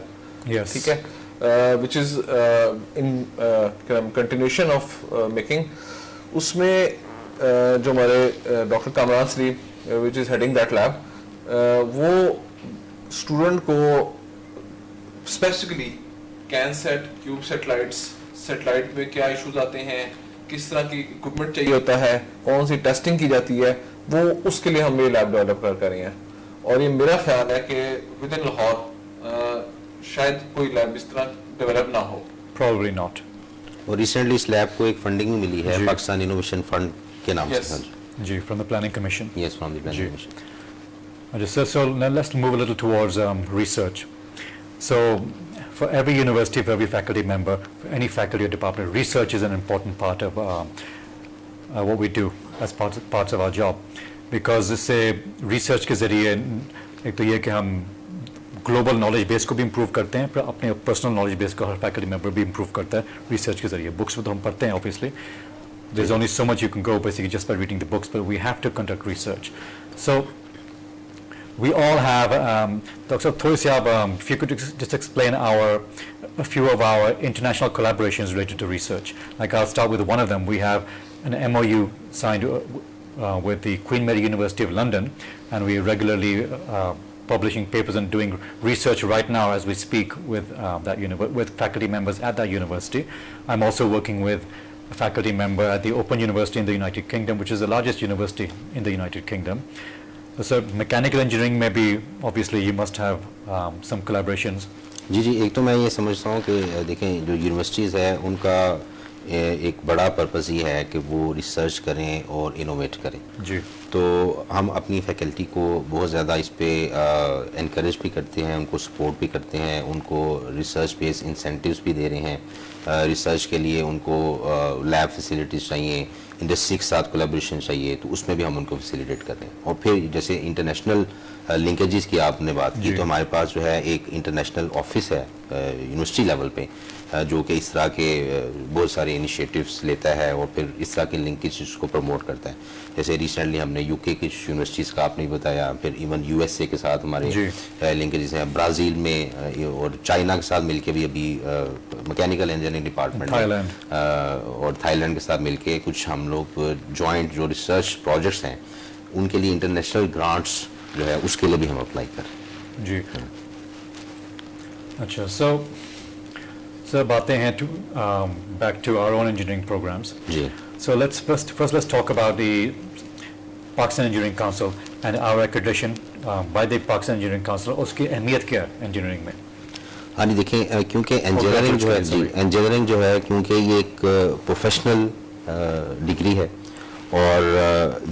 ٹھیک ہے, which is in continuation of making. اس میں جو ہمارے doctor Kamran Saleem which is heading that lab, وہ اسٹوڈنٹ کو specifically CanSat, cube satellites, satellite میں کیا ایشوز آتے ہیں, کس طرح کی اکوپمنٹ چاہیے ہوتا ہے, کون سی ٹیسٹنگ کی جاتی ہے, وہ اس کے لیے ہم یہ لیب ڈیولپ کر رہے ہیں. اور یہ میرا خیال ہے کہ ود ان لاہور شاید کوئی لیب اس طرح ڈیولپ نہ ہو. Probably not. اور ریسنٹلی اس لیب کو ایک فنڈنگ بھی ملی ہے پاکستان انوویشن فنڈ کے نام سے. جی, from the planning commission. Yes, from the planning commission. So let's move a little towards research. So for every university, for every faculty member, for any faculty or department, research is an important part of what we do as parts of our job, because اس سے research کے ذریعے ایک تو یہ کہ ہم global knowledge base کو بھی امپروو کرتے ہیں, پھر اپنے پرسنل نالج بیس کو ہر فیکلٹی ممبر بھی امپروو کرتا ہے ریسرچ کے ذریعے. بکس میں تو ہم پڑھتے ہیں obviously, there's only so much you can go basically just by reading the books, but we have to conduct research. So we all have Dr. Thoy Siab, if you could just explain a few of our international collaborations related to research. Like I'll start with one of them. We have an MOU signed with the Queen Mary University of London, and we are regularly publishing papers and doing research right now as we speak with with faculty members at that university. I'm also working with a faculty member at the Open University in the United Kingdom, which is the largest university in the United Kingdom. So mechanical engineering में भी obviously you must have some collaborations. जी, एक तो मैं ये समझता हूँ कि देखें जो यूनिवर्सिटीज़ है उनका एक बड़ा पर्पज़ ये है कि वो रिसर्च करें और इनोवेट करें. जी. तो हम अपनी फैकल्टी को बहुत ज़्यादा इस पे इनकरेज भी करते हैं, उनको सपोर्ट भी करते हैं, उनको रिसर्च बेस्ड इंसेंटिव्स भी दे रहे हैं. रिसर्च के लिए उनको लैब फैसिलिटीज़ चाहिए, इंडस्ट्री के साथ कोलैबोरेशन चाहिए, तो उसमें भी हम उनको फैसिलिटेट कर रहे हैं. और फिर जैसे इंटरनेशनल लिंकेजेस की आपने बात की, तो हमारे पास जो है एक इंटरनेशनल ऑफिस है यूनिवर्सिटी लेवल पे जो कि इस तरह के बहुत सारे इनिशिएटिव्स लेता है और फिर इस तरह के लिंकेजेस को प्रमोट करता है. जैसे रिसेंटली हमने यूके की यूनिवर्सिटीज़ का आपने बताया, फिर इवन यूएसए के साथ हमारे लिंकेजेस हैं, ब्राज़ील में और चाइना के साथ मिलके भी अभी मैकेनिकल इंजीनियरिंग डिपार्टमेंट और थाईलैंड के साथ मिलके कुछ हम लोग जॉइंट जो रिसर्च प्रोजेक्ट्स हैं उनके लिए इंटरनेशनल ग्रांट्स जो है उसके लिए भी हम अप्लाई कर रहे हैं. जी. अच्छा, so बातें हैं to back to our own engineering programs. Ji. So let's let's talk about the Pakistan Engineering Council and our accreditation by the Pakistan Engineering Council. उसकी अहमियत क्या है इंजीनियरिंग में? हाँ जी, देखें क्योंकि इंजीनियरिंग जो है जी इंजीनियरिंग जो है क्योंकि ये एक प्रोफेशनल डिग्री है और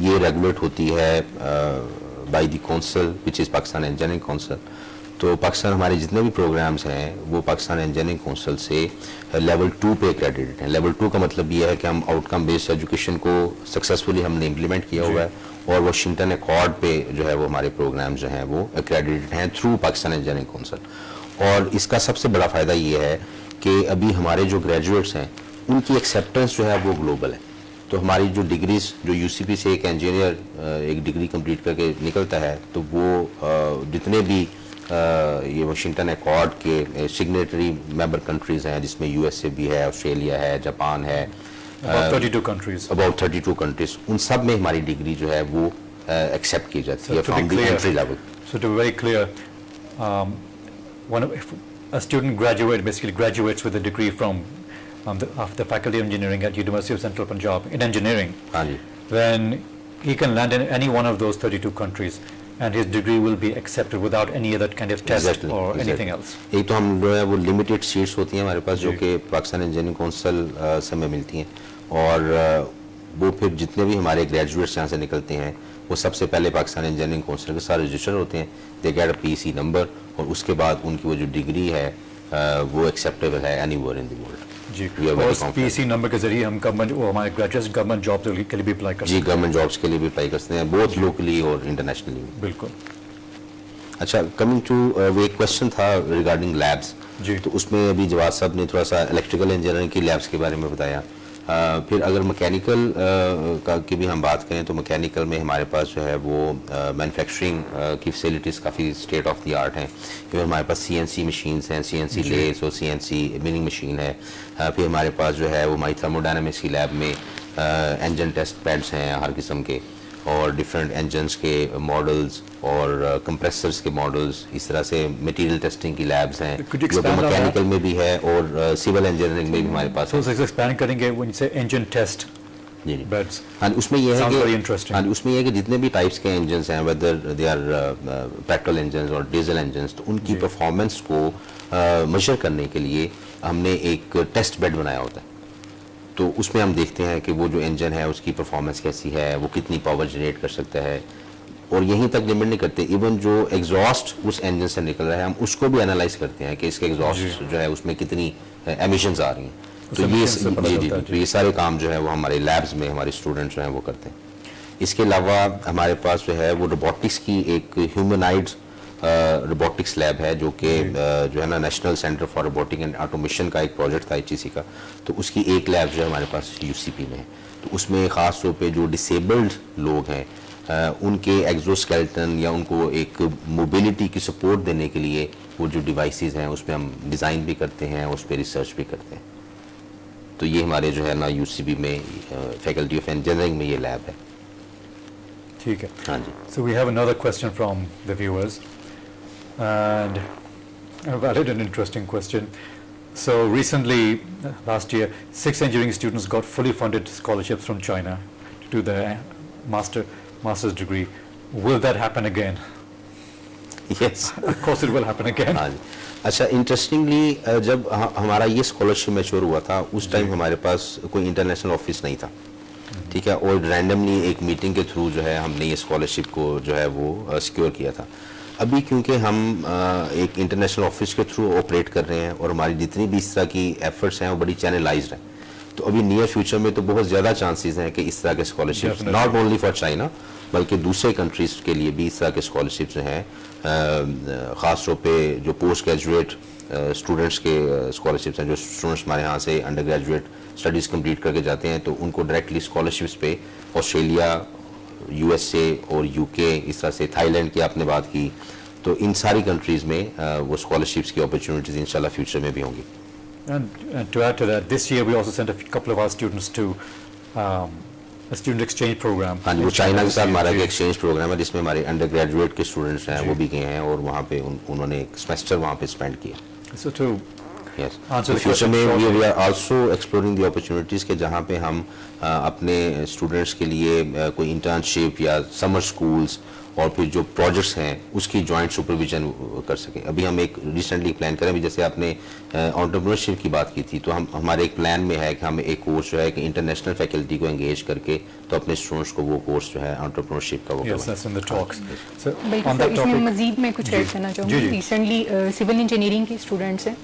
ये रेगुलेट होती है by the council which is Pakistan engineering council. तो पाकिस्तान हमारे जितने भी प्रोग्राम्स हैं वो पाकिस्तान इंजीनियरिंग काउंसिल से लेवल 2 पे एक्रेडिटेड हैं. लेवल 2 का मतलब ये है कि हम आउटकम बेस्ड एजुकेशन को सक्सेसफुली हमने इम्प्लीमेंट किया हुआ है और वाशिंगटन अकॉर्ड पे जो है वो हमारे प्रोग्राम्स जो हैं वो एक्रेडिटेड हैं थ्रू पाकिस्तान इंजीनियरिंग काउंसिल. और इसका सबसे बड़ा फ़ायदा ये है कि अभी हमारे जो ग्रेजुएट्स हैं उनकी एक्सेप्टेंस जो है वो ग्लोबल है. तो हमारी जो डिग्रीज जो यूसीपी से एक इंजीनियर एक डिग्री कंप्लीट करके निकलता है तो वो जितने भी ये वाशिंगटन अकॉर्ड के सिग्नेटरी मेंबर कंट्रीज़ हैं जिसमें यूएसए भी है, ऑस्ट्रेलिया है, जापान है, about 32 countries, उन सब में हमारी डिग्री जो है वो एक्सेप्ट की जाती है from the entry level. So to be very clear, if a student graduates with a degree from the Faculty of Engineering at University of Central Punjab in engineering, हाँ जी, then he can land in any one of those 32 countries and his degree will be accepted without any other kind of test or anything else. एक तो हम जो है वो limited seats होती हैं हमारे पास जो कि पाकिस्तान इंजीनियरिंग काउंसिल से हमें मिलती हैं और वो फिर जितने भी हमारे ग्रेजुएट्स यहाँ से निकलते हैं वो सबसे पहले पाकिस्तान इंजीनियरिंग काउंसिल के साथ रजिस्टर होते हैं. They get a PC number और उसके बाद उनकी वो जो डिग्री है वो एक्सेप्टेबल है एनीवेयर इन द वर्ल्ड. जी. और पीसी नंबर के जरिए हम गवर्नमेंट वो हमारे ग्रेजुएट्स गवर्नमेंट जॉब के लिए भी अप्लाई कर सकते हैं. जी, गवर्नमेंट जॉब्स के लिए भी अप्लाई करते हैं बोथ लोकली और इंटरनेशनली. बिल्कुल. अच्छा, कमिंग टू वो एक क्वेश्चन था रिगार्डिंग लैब्स. जी. तो उसमें अभी जवाब साहब ने थोड़ा सा इलेक्ट्रिकल इंजीनियरिंग की लैब्स के बारे में बताया. फिर अगर मैकेनिकल की भी हम बात करें तो मैकेनिकल में हमारे पास जो है वो मैन्युफैक्चरिंग की फैसिलिटीज़ काफ़ी स्टेट ऑफ द आर्ट हैं. फिर हमारे पास सीएनसी मशीन्स हैं, सीएनसी लेस और सीएनसी मिलिंग मशीन है. फिर हमारे पास जो है वो हमारी थर्मोडायनामिक्स की लैब में इंजन टेस्ट पैड्स हैं हर किस्म के और डिफरेंट इंजन्स के मॉडल्स और कंप्रेसर्स के मॉडल्स, इस तरह से मटेरियल टेस्टिंग की लैब्स हैं जो कि मैकेनिकल में भी है और सिविल इंजीनियरिंग में भी हमारे पास है. तो एक्सपैंड करेंगे when you say engine test. जी बट्स एंड उसमें ये है कि उसमें ये है कि जितने भी टाइप्स के इंजन्स हैं whether they are petrol engines और डीजल इंजन्स, तो उनकी परफॉर्मेंस को मेजर करने के लिए हमने एक टेस्ट बेड बनाया होता है. तो उसमें हम देखते हैं कि वो जो इंजन है उसकी परफॉर्मेंस कैसी है, वो कितनी पावर जनरेट कर सकता है. और यहीं तक लिमिट नहीं करते, इवन जो एग्जॉस्ट उस इंजन से निकल रहा है हम उसको भी एनालाइज करते हैं कि इसके एग्जॉस्ट जो है उसमें कितनी एमिशंस आ रही हैं. तो ये सारे काम जो है वो हमारे लैब्स में हमारे स्टूडेंट्स जो हैं वो करते हैं. इसके अलावा हमारे पास जो है वो रोबोटिक्स की एक ह्यूमनाइड रोबोटिक्स लैब है जो कि जो है ना national centre for robotic and automation का एक प्रोजेक्ट था HEC का. तो उसकी एक लैब जो है हमारे पास UCP में है. तो उसमें ख़ास तौर पे जो डिसेबल्ड लोग हैं उनके एक्सोस्केलेटन या उनको एक मोबिलिटी की सपोर्ट देने के लिए वो जो डिवाइसेस हैं उसमें हम डिज़ाइन भी करते हैं, उस पर रिसर्च भी करते हैं. तो ये हमारे जो है ना UCP में फैकल्टी ऑफ इंजीनियरिंग में ये लैब है. ठीक है. हाँ जी. So we have another question from the viewers. And I've added an interesting question. So recently, last year, 6 engineering students got fully funded scholarships from China to do their master's degree. will that happen again? Yes. Of course it will happen again. हाँ जी. अच्छा, interestingly जब हमारा ये scholarship mature हुआ था उस time हमारे पास कोई इंटरनेशनल ऑफिस नहीं था, ठीक है, और रैंडमली एक मीटिंग के थ्रू जो है हमने ये स्कॉलरशिप को जो है वो सिक्योर किया था. अभी क्योंकि हम एक इंटरनेशनल ऑफिस के थ्रू ऑपरेट कर रहे हैं और हमारी जितनी भी इस तरह की एफर्ट्स हैं वो बड़ी चैनलाइज्ड हैं, तो अभी नियर फ्यूचर में तो बहुत ज़्यादा चांसेस हैं कि इस तरह के scholarship not only for China बल्कि दूसरे कंट्रीज़ के लिए भी इस तरह के स्कॉलरशिप जो हैं, ख़ास तौर पे जो पोस्ट ग्रेजुएट स्टूडेंट्स के स्कॉलरशिप्स हैं, जो स्टूडेंट्स हमारे यहाँ से अंडर ग्रेजुएट स्टडीज़ कंप्लीट करके जाते हैं तो उनको डायरेक्टली स्कॉलरशिप्स पे ऑस्ट्रेलिया, यूएसए और यूके, इस तरह से थाईलैंड की आपने बात की, तो इन सारी कंट्रीज़ में वो स्कॉलरशिप्स की अपॉर्चुनिटीज़ इंशाल्लाह फ्यूचर में भी होंगी. And to add to that, this year we also sent a couple of our students to a student exchange program. हाँ जी, वो चाइना के साथ हमारा एक एक्सचेंज प्रोग्राम है जिसमें हमारे अंडर ग्रेजुएट के स्टूडेंट्स हैं वो भी गए हैं और वहाँ पे उन्होंने एक सेमेस्टर वहाँ पे स्पेंड किया. So to Yes. answer तो the फ्यूचर question में shortly, we are also exploring the opportunities के जहाँ पे हम अपने स्टूडेंट्स के लिए कोई इंटर्नशिप या समर स्कूल्स और फिर जो प्रोजेक्ट्स हैं उसकी जॉइंट सुपरविजन कर सकें. अभी हम एक रिसेंटली प्लान करें, अभी जैसे आपने एंटरप्रेन्योरशिप की बात की थी, तो हम हमारे एक प्लान में है कि हम एक कोर्स जो है कि इंटरनेशनल फैकल्टी को एंगेज करके तो अपने स्टूडेंट्स को वो कोर्स जो है एंटरप्रेन्योरशिप का वो yes, that's in the talks. So बल्कि on सर that इसमें topic, मजीद मैं कुछ ऐड करना जी, चाहूँगी. जी. रिसेंटली सिविल इंजीनियरिंग के स्टूडेंट्स हैं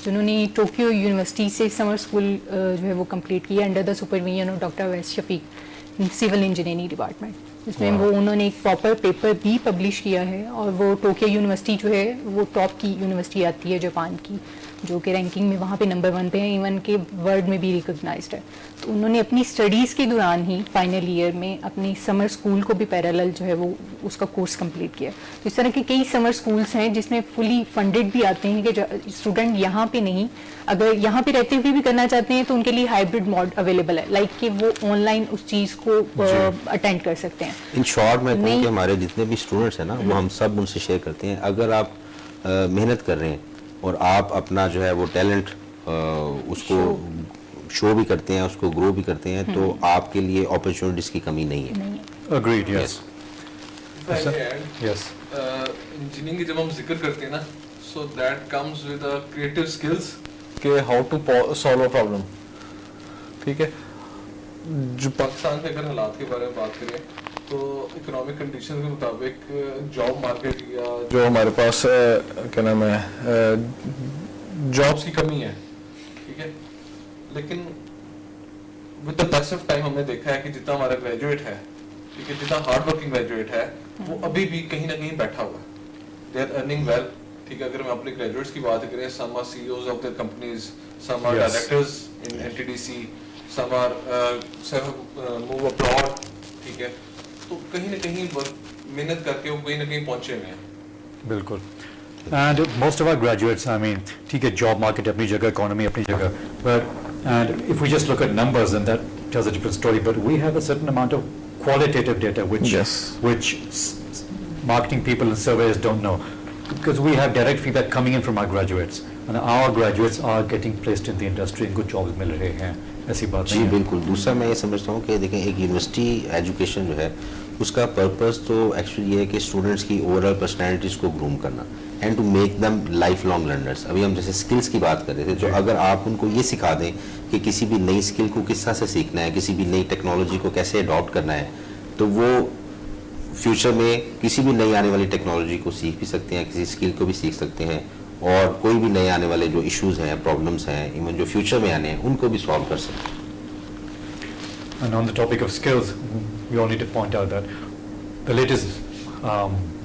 जिन्होंने टोक्यो यूनिवर्सिटी से समर स्कूल जो है वो कंप्लीट किया under the supervision of doctor Wais Shafiq in civil engineering department, जिसमें वो उन्होंने एक प्रॉपर पेपर भी पब्लिश किया है और वो टोक्यो यूनिवर्सिटी जो है वो टॉप की यूनिवर्सिटी आती है जापान की, जो कि रैंकिंग में वहाँ पे नंबर 1 पे है, इवन के वर्ल्ड में भी रिकॉग्नाइज्ड है. तो उन्होंने अपनी स्टडीज़ के दौरान ही फाइनल ईयर में अपनी समर स्कूल को भी पैरेलल जो है वो उसका कोर्स कंप्लीट किया. तो इस तरह के कई समर स्कूल्स हैं जिसमें फुली फंडेड भी आते हैं कि स्टूडेंट यहाँ पे नहीं, अगर यहाँ पे रहते हुए भी करना चाहते हैं तो उनके लिए हाइब्रिड मोड अवेलेबल है, लाइक कि वो ऑनलाइन उस चीज़ को अटेंड कर सकते हैं. इन शॉर्ट मैं कहूँ कि हमारे जितने भी स्टूडेंट्स हैं ना वो हम सब उनसे शेयर करते हैं, अगर आप मेहनत कर रहे हैं और आप अपना जो है वो टैलेंट उसको शो भी करते हैं, उसको ग्रो भी करते हैं, तो आपके लिए अपॉर्चुनिटीज़ की कमी नहीं है. agreed, yes. Yes. इंजीनियरिंग की जब हम जिक्र करते हैं ना, so that comes with creative skills कि how to solve a problem. ठीक है, जो पाकिस्तान के अगर हालात के बारे में बात करें तो इकोनॉमिक कंडीशन के मुताबिक जॉब मार्केट या जो हमारे पास क्या नाम है जॉब्स की कमी है, ठीक है, लेकिन with the pass of time हमने देखा है कि जितना हमारा ग्रेजुएट है, ठीक है, जितना हार्ड वर्किंग ग्रेजुएट है वो अभी भी कहीं ना कहीं बैठा हुआ है. दे आर अर्निंग वेल, ठीक है. अगर मैं अपने ग्रेजुएट्स की बात करें, some are CEOs of their companies, some are directors in NTDC, some are move abroad, ठीक है. तो कहीं ना कहीं मेहनत करके वो कहीं ना कहीं पहुंचे हुए हैं. बिल्कुल. And most of our graduates, I mean, ठीक है, job market अपनी जगह, economy अपनी जगह, but and if we just look at numbers, then that tells a different story. But we have a certain amount of qualitative data which marketing people and surveyors don't know, because we have direct feedback coming in from our graduates, and our graduates are getting placed in the industry and good jobs मिल रहे हैं. ऐसी बात जी नहीं है. बिल्कुल. दूसरा मैं ये समझता हूँ कि देखें, एक यूनिवर्सिटी एजुकेशन जो है उसका पर्पस तो एक्चुअली ये है कि स्टूडेंट्स की ओवरऑल पर्सनैलिटीज़ को ग्रूम करना and to make them life long learners. अभी हम जैसे स्किल्स की बात कर रहे थे, तो अगर आप उनको ये सिखा दें कि किसी भी नई स्किल को किस तरह से सीखना है, किसी भी नई टेक्नोलॉजी को कैसे अडॉप्ट करना है, तो वो फ्यूचर में किसी भी नई आने वाली टेक्नोलॉजी को सीख भी सकते हैं, किसी स्किल को भी सीख सकते हैं, और कोई भी नए आने वाले जो इश्यूज़ हैं, प्रॉब्लम्स हैं, इवन जो फ्यूचर में आने हैं, उनको भी सॉल्व कर सकते हैं. And on the topic of skills, we all need to point out that the latest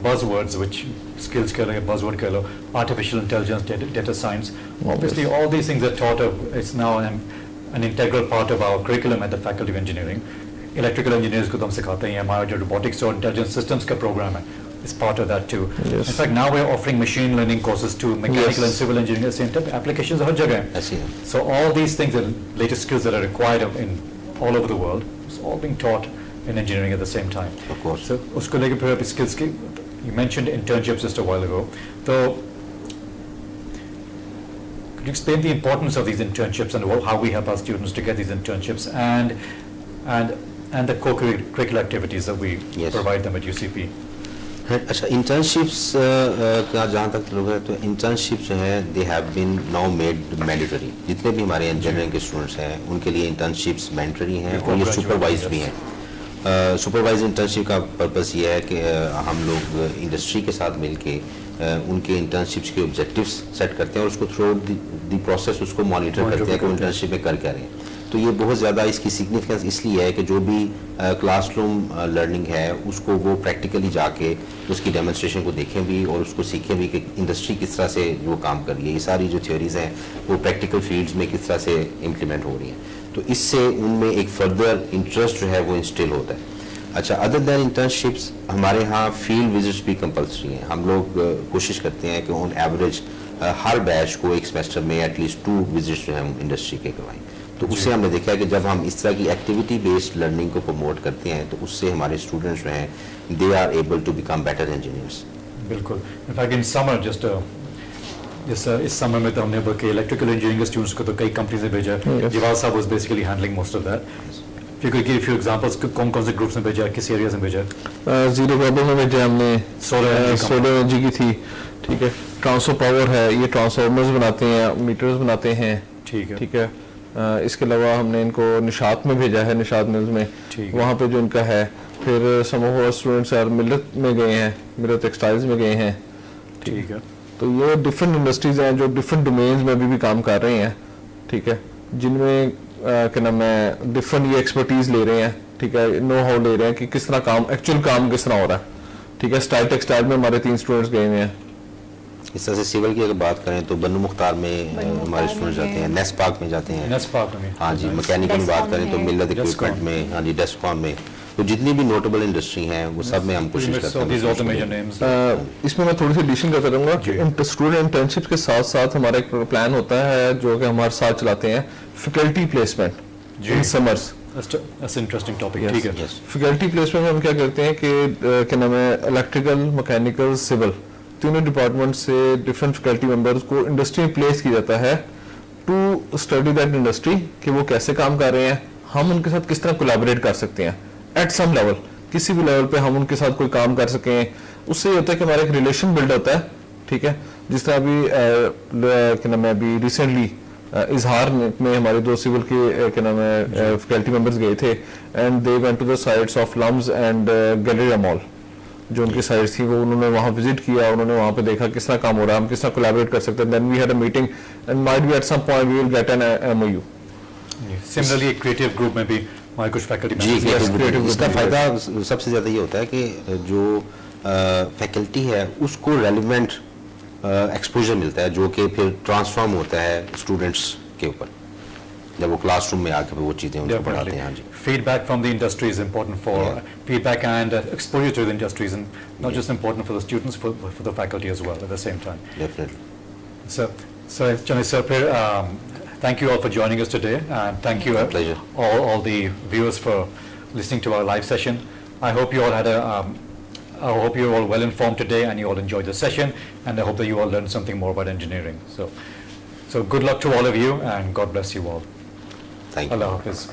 buzzwords, which skills keh lo, buzzword keh lo, artificial intelligence, data science, obviously all these things are taught of, it's now an integral part of our curriculum at the Faculty of Engineering. Electrical engineers को तो हम सिखाते हैं, हमारा जो robotics और intelligent systems का program है, is part of that too. Yes. In fact, now we're offering machine learning courses to mechanical and civil engineering at the same time. Applications हर जगह हैं. ऐसी है. So all these things, the latest skills that are required in all over the world, it's all being taught in engineering at the same time. Of course. So उसको लेके फिर अभी skills की, you mentioned internships just a while ago. So could you explain the importance of these internships and how we help our students to get these internships and the co-curricular activities that we Yes. provide them at UCP? اچھا internships کا جہاں تک لوگ ہیں تو internship جو ہیں they have been now made mandatory. جتنے بھی ہمارے انجینئرنگ کے اسٹوڈنٹس ہیں ان کے لیے انٹرنشپس مینڈیٹری ہیں اور یہ سپروائز بھی ہیں. سپروائز انٹرنشپ کا پرپز یہ ہے کہ ہم لوگ انڈسٹری کے ساتھ مل کے ان کے انٹرنشپس کے آبجیکٹیوس سیٹ کرتے ہیں اور اس کو تھرو دی پروسیس اس کو مانیٹر کرتے ہیں کہ انٹرنشپ میں کر کیا رہے ہیں. تو یہ بہت زیادہ اس کی سگنیفیکنس اس لیے ہے کہ جو بھی کلاس روم لرننگ ہے اس کو وہ پریکٹیکلی جا کے اس کی ڈیمونسٹریشن کو دیکھیں بھی اور اس کو سیکھیں بھی کہ انڈسٹری کس طرح سے وہ کام کر رہی ہے. یہ ساری جو تھیوریز ہیں وہ پریکٹیکل فیلڈز میں کس طرح سے امپلیمنٹ ہو رہی ہیں. تو اس سے ان میں ایک فردر انٹرسٹ جو ہے وہ انسٹل ہوتا ہے. اچھا ادر دین انٹرنشپس ہمارے ہاں فیلڈ وزٹس بھی کمپلسری ہیں. ہم لوگ کوشش کرتے ہیں کہ آن ایوریج ہر بیچ کو ایک سیمسٹر میں ایٹ لیسٹ 2 وزٹس جو ہیں ہم انڈسٹری کے کروائیں. تو اس سے ہم نے دیکھا ہے کہ جب ہم اس طرح کی ایکٹیویٹی بیسڈ لرننگ کو پروموٹ کرتے ہیں تو اس سے ہمارے اسٹوڈنٹس جو ہیں they are able to become better engineers. بالکل. In fact in summer just اس سمر میں تو ہم نے بلکہ الیکٹریکل انجینئرنگ کے اسٹوڈنٹس کو تو کئی کمپنیز میں بھیجا. جواد صاحب was basically handling most of that. If you could give a few examples, کون کون سے گروپس میں بھیجا, کس ایریاز میں بھیجا؟ زیرو گلوبل میں بھیجا ہم نے, سولر انرجی کی تھی. ٹھیک ہے, ٹرانسفر پاور ہے, یہ ٹرانسفارمرز بناتے ہیں, میٹرز بناتے ہیں. ٹھیک ہے. اس کے علاوہ ہم نے ان کو نشاط میں بھیجا ہے, نشاط ملز میں, وہاں پہ جو ان کا ہے. پھر سم آف آور اسٹوڈنٹس ملت میں گئے ہیں, ملت ٹیکسٹائلز میں گئے ہیں. ٹھیک ہے. تو یہ ڈفرینٹ انڈسٹریز ہیں جو ڈفرینٹ ڈومینز میں ابھی بھی کام کر رہے ہیں. ٹھیک ہے, جن میں کیا نام ہے ڈفرینٹ یہ ایکسپرٹیز لے رہے ہیں. ٹھیک ہے, نو ہاؤ لے رہے ہیں کہ کس طرح کام ایکچوئل کام کس طرح ہو رہا ہے. ٹھیک ہے, اسٹائل ٹیکسٹائل میں ہمارے 3 اسٹوڈنٹس گئے ہوئے ہیں. اس طرح سے سول کی اگر بات کریں تو بنو مختار میں ہمارے اسٹوڈنٹس جاتے ہیں, نیس پارک میں جاتے ہیں. ہاں جی, میکینیکل بات کریں تو ملت اکوپمنٹ میں, ہاں جی ڈیسکام میں. تو جتنی بھی نوٹیبل انڈسٹری ہیں وہ سب میں ہم کوشش کرتے ہیں. اس میں میں تھوڑی سی ایڈیشن کرتا رہوں گا کہ اسٹوڈنٹ انٹرنشپ کے ساتھ ساتھ ہمارا ایک پلان ہوتا ہے جو کہ ہمارے ساتھ چلاتے ہیں, faculty placement in summers. Faculty placement میں ہم کیا کرتے ہیں کہ کیا نام ہے الیکٹریکل, میکینیکل, سول تینوں ڈپارٹمنٹ سے ڈفرینٹ فیکلٹی ممبرس کو انڈسٹری میں پلیس کیا جاتا ہے ٹو اسٹڈی دیٹ انڈسٹری کہ وہ کیسے کام کر رہے ہیں, ہم ان کے ساتھ کس طرح کولیبریٹ کر سکتے ہیں ایٹ سم لیول, کسی بھی لیول پہ ہم ان کے ساتھ کوئی کام کر سکیں. اس سے یہ ہوتا ہے کہ ہمارا ایک ریلیشن بلڈ ہوتا ہے. ٹھیک ہے, جس طرح ابھی کیا نام ہے ابھی ریسنٹلی اظہار میں ہمارے 2 سول کے کیا نام ہے فیکلٹی ممبرس گئے تھے and they went to the sites of LUMS and Galleria mall. جو ان کی سائٹس تھی وہ انہوں نے وہاں وزٹ کیا, انہوں نے وہاں پہ دیکھا کس طرح کام ہو رہا ہے, ہم کس طرح کولیبریٹ کر سکتے ہیں. Then we had a meeting and might be at some point we will get an M O U. Similarly creative group میں بھی ہمارے کچھ فیکلٹی جی, اس کا فائدہ سب سے زیادہ یہ ہوتا ہے کہ جو فیکلٹی ہے اس کو ریلیونٹ ایکسپوجر ملتا ہے جو کہ پھر ٹرانسفارم ہوتا ہے اسٹوڈنٹس کے اوپر جب وہ کلاس روم میں آ کے وہ چیزیں ان کو پڑھاتے ہیں. ہاں جی, feedback from the industry is important for feedback and exposure to the industries, and not just important for the students, for the faculty as well at the same time. Definitely. So Johnny sir, thank you all for joining us today, and thank you all the viewers for listening to our live session. I hope you all had I hope you're all well informed today and you all enjoyed the session, and I hope that you all learned something more about engineering. So good luck to all of you, and God bless you all. Thank you. Allah Hafiz.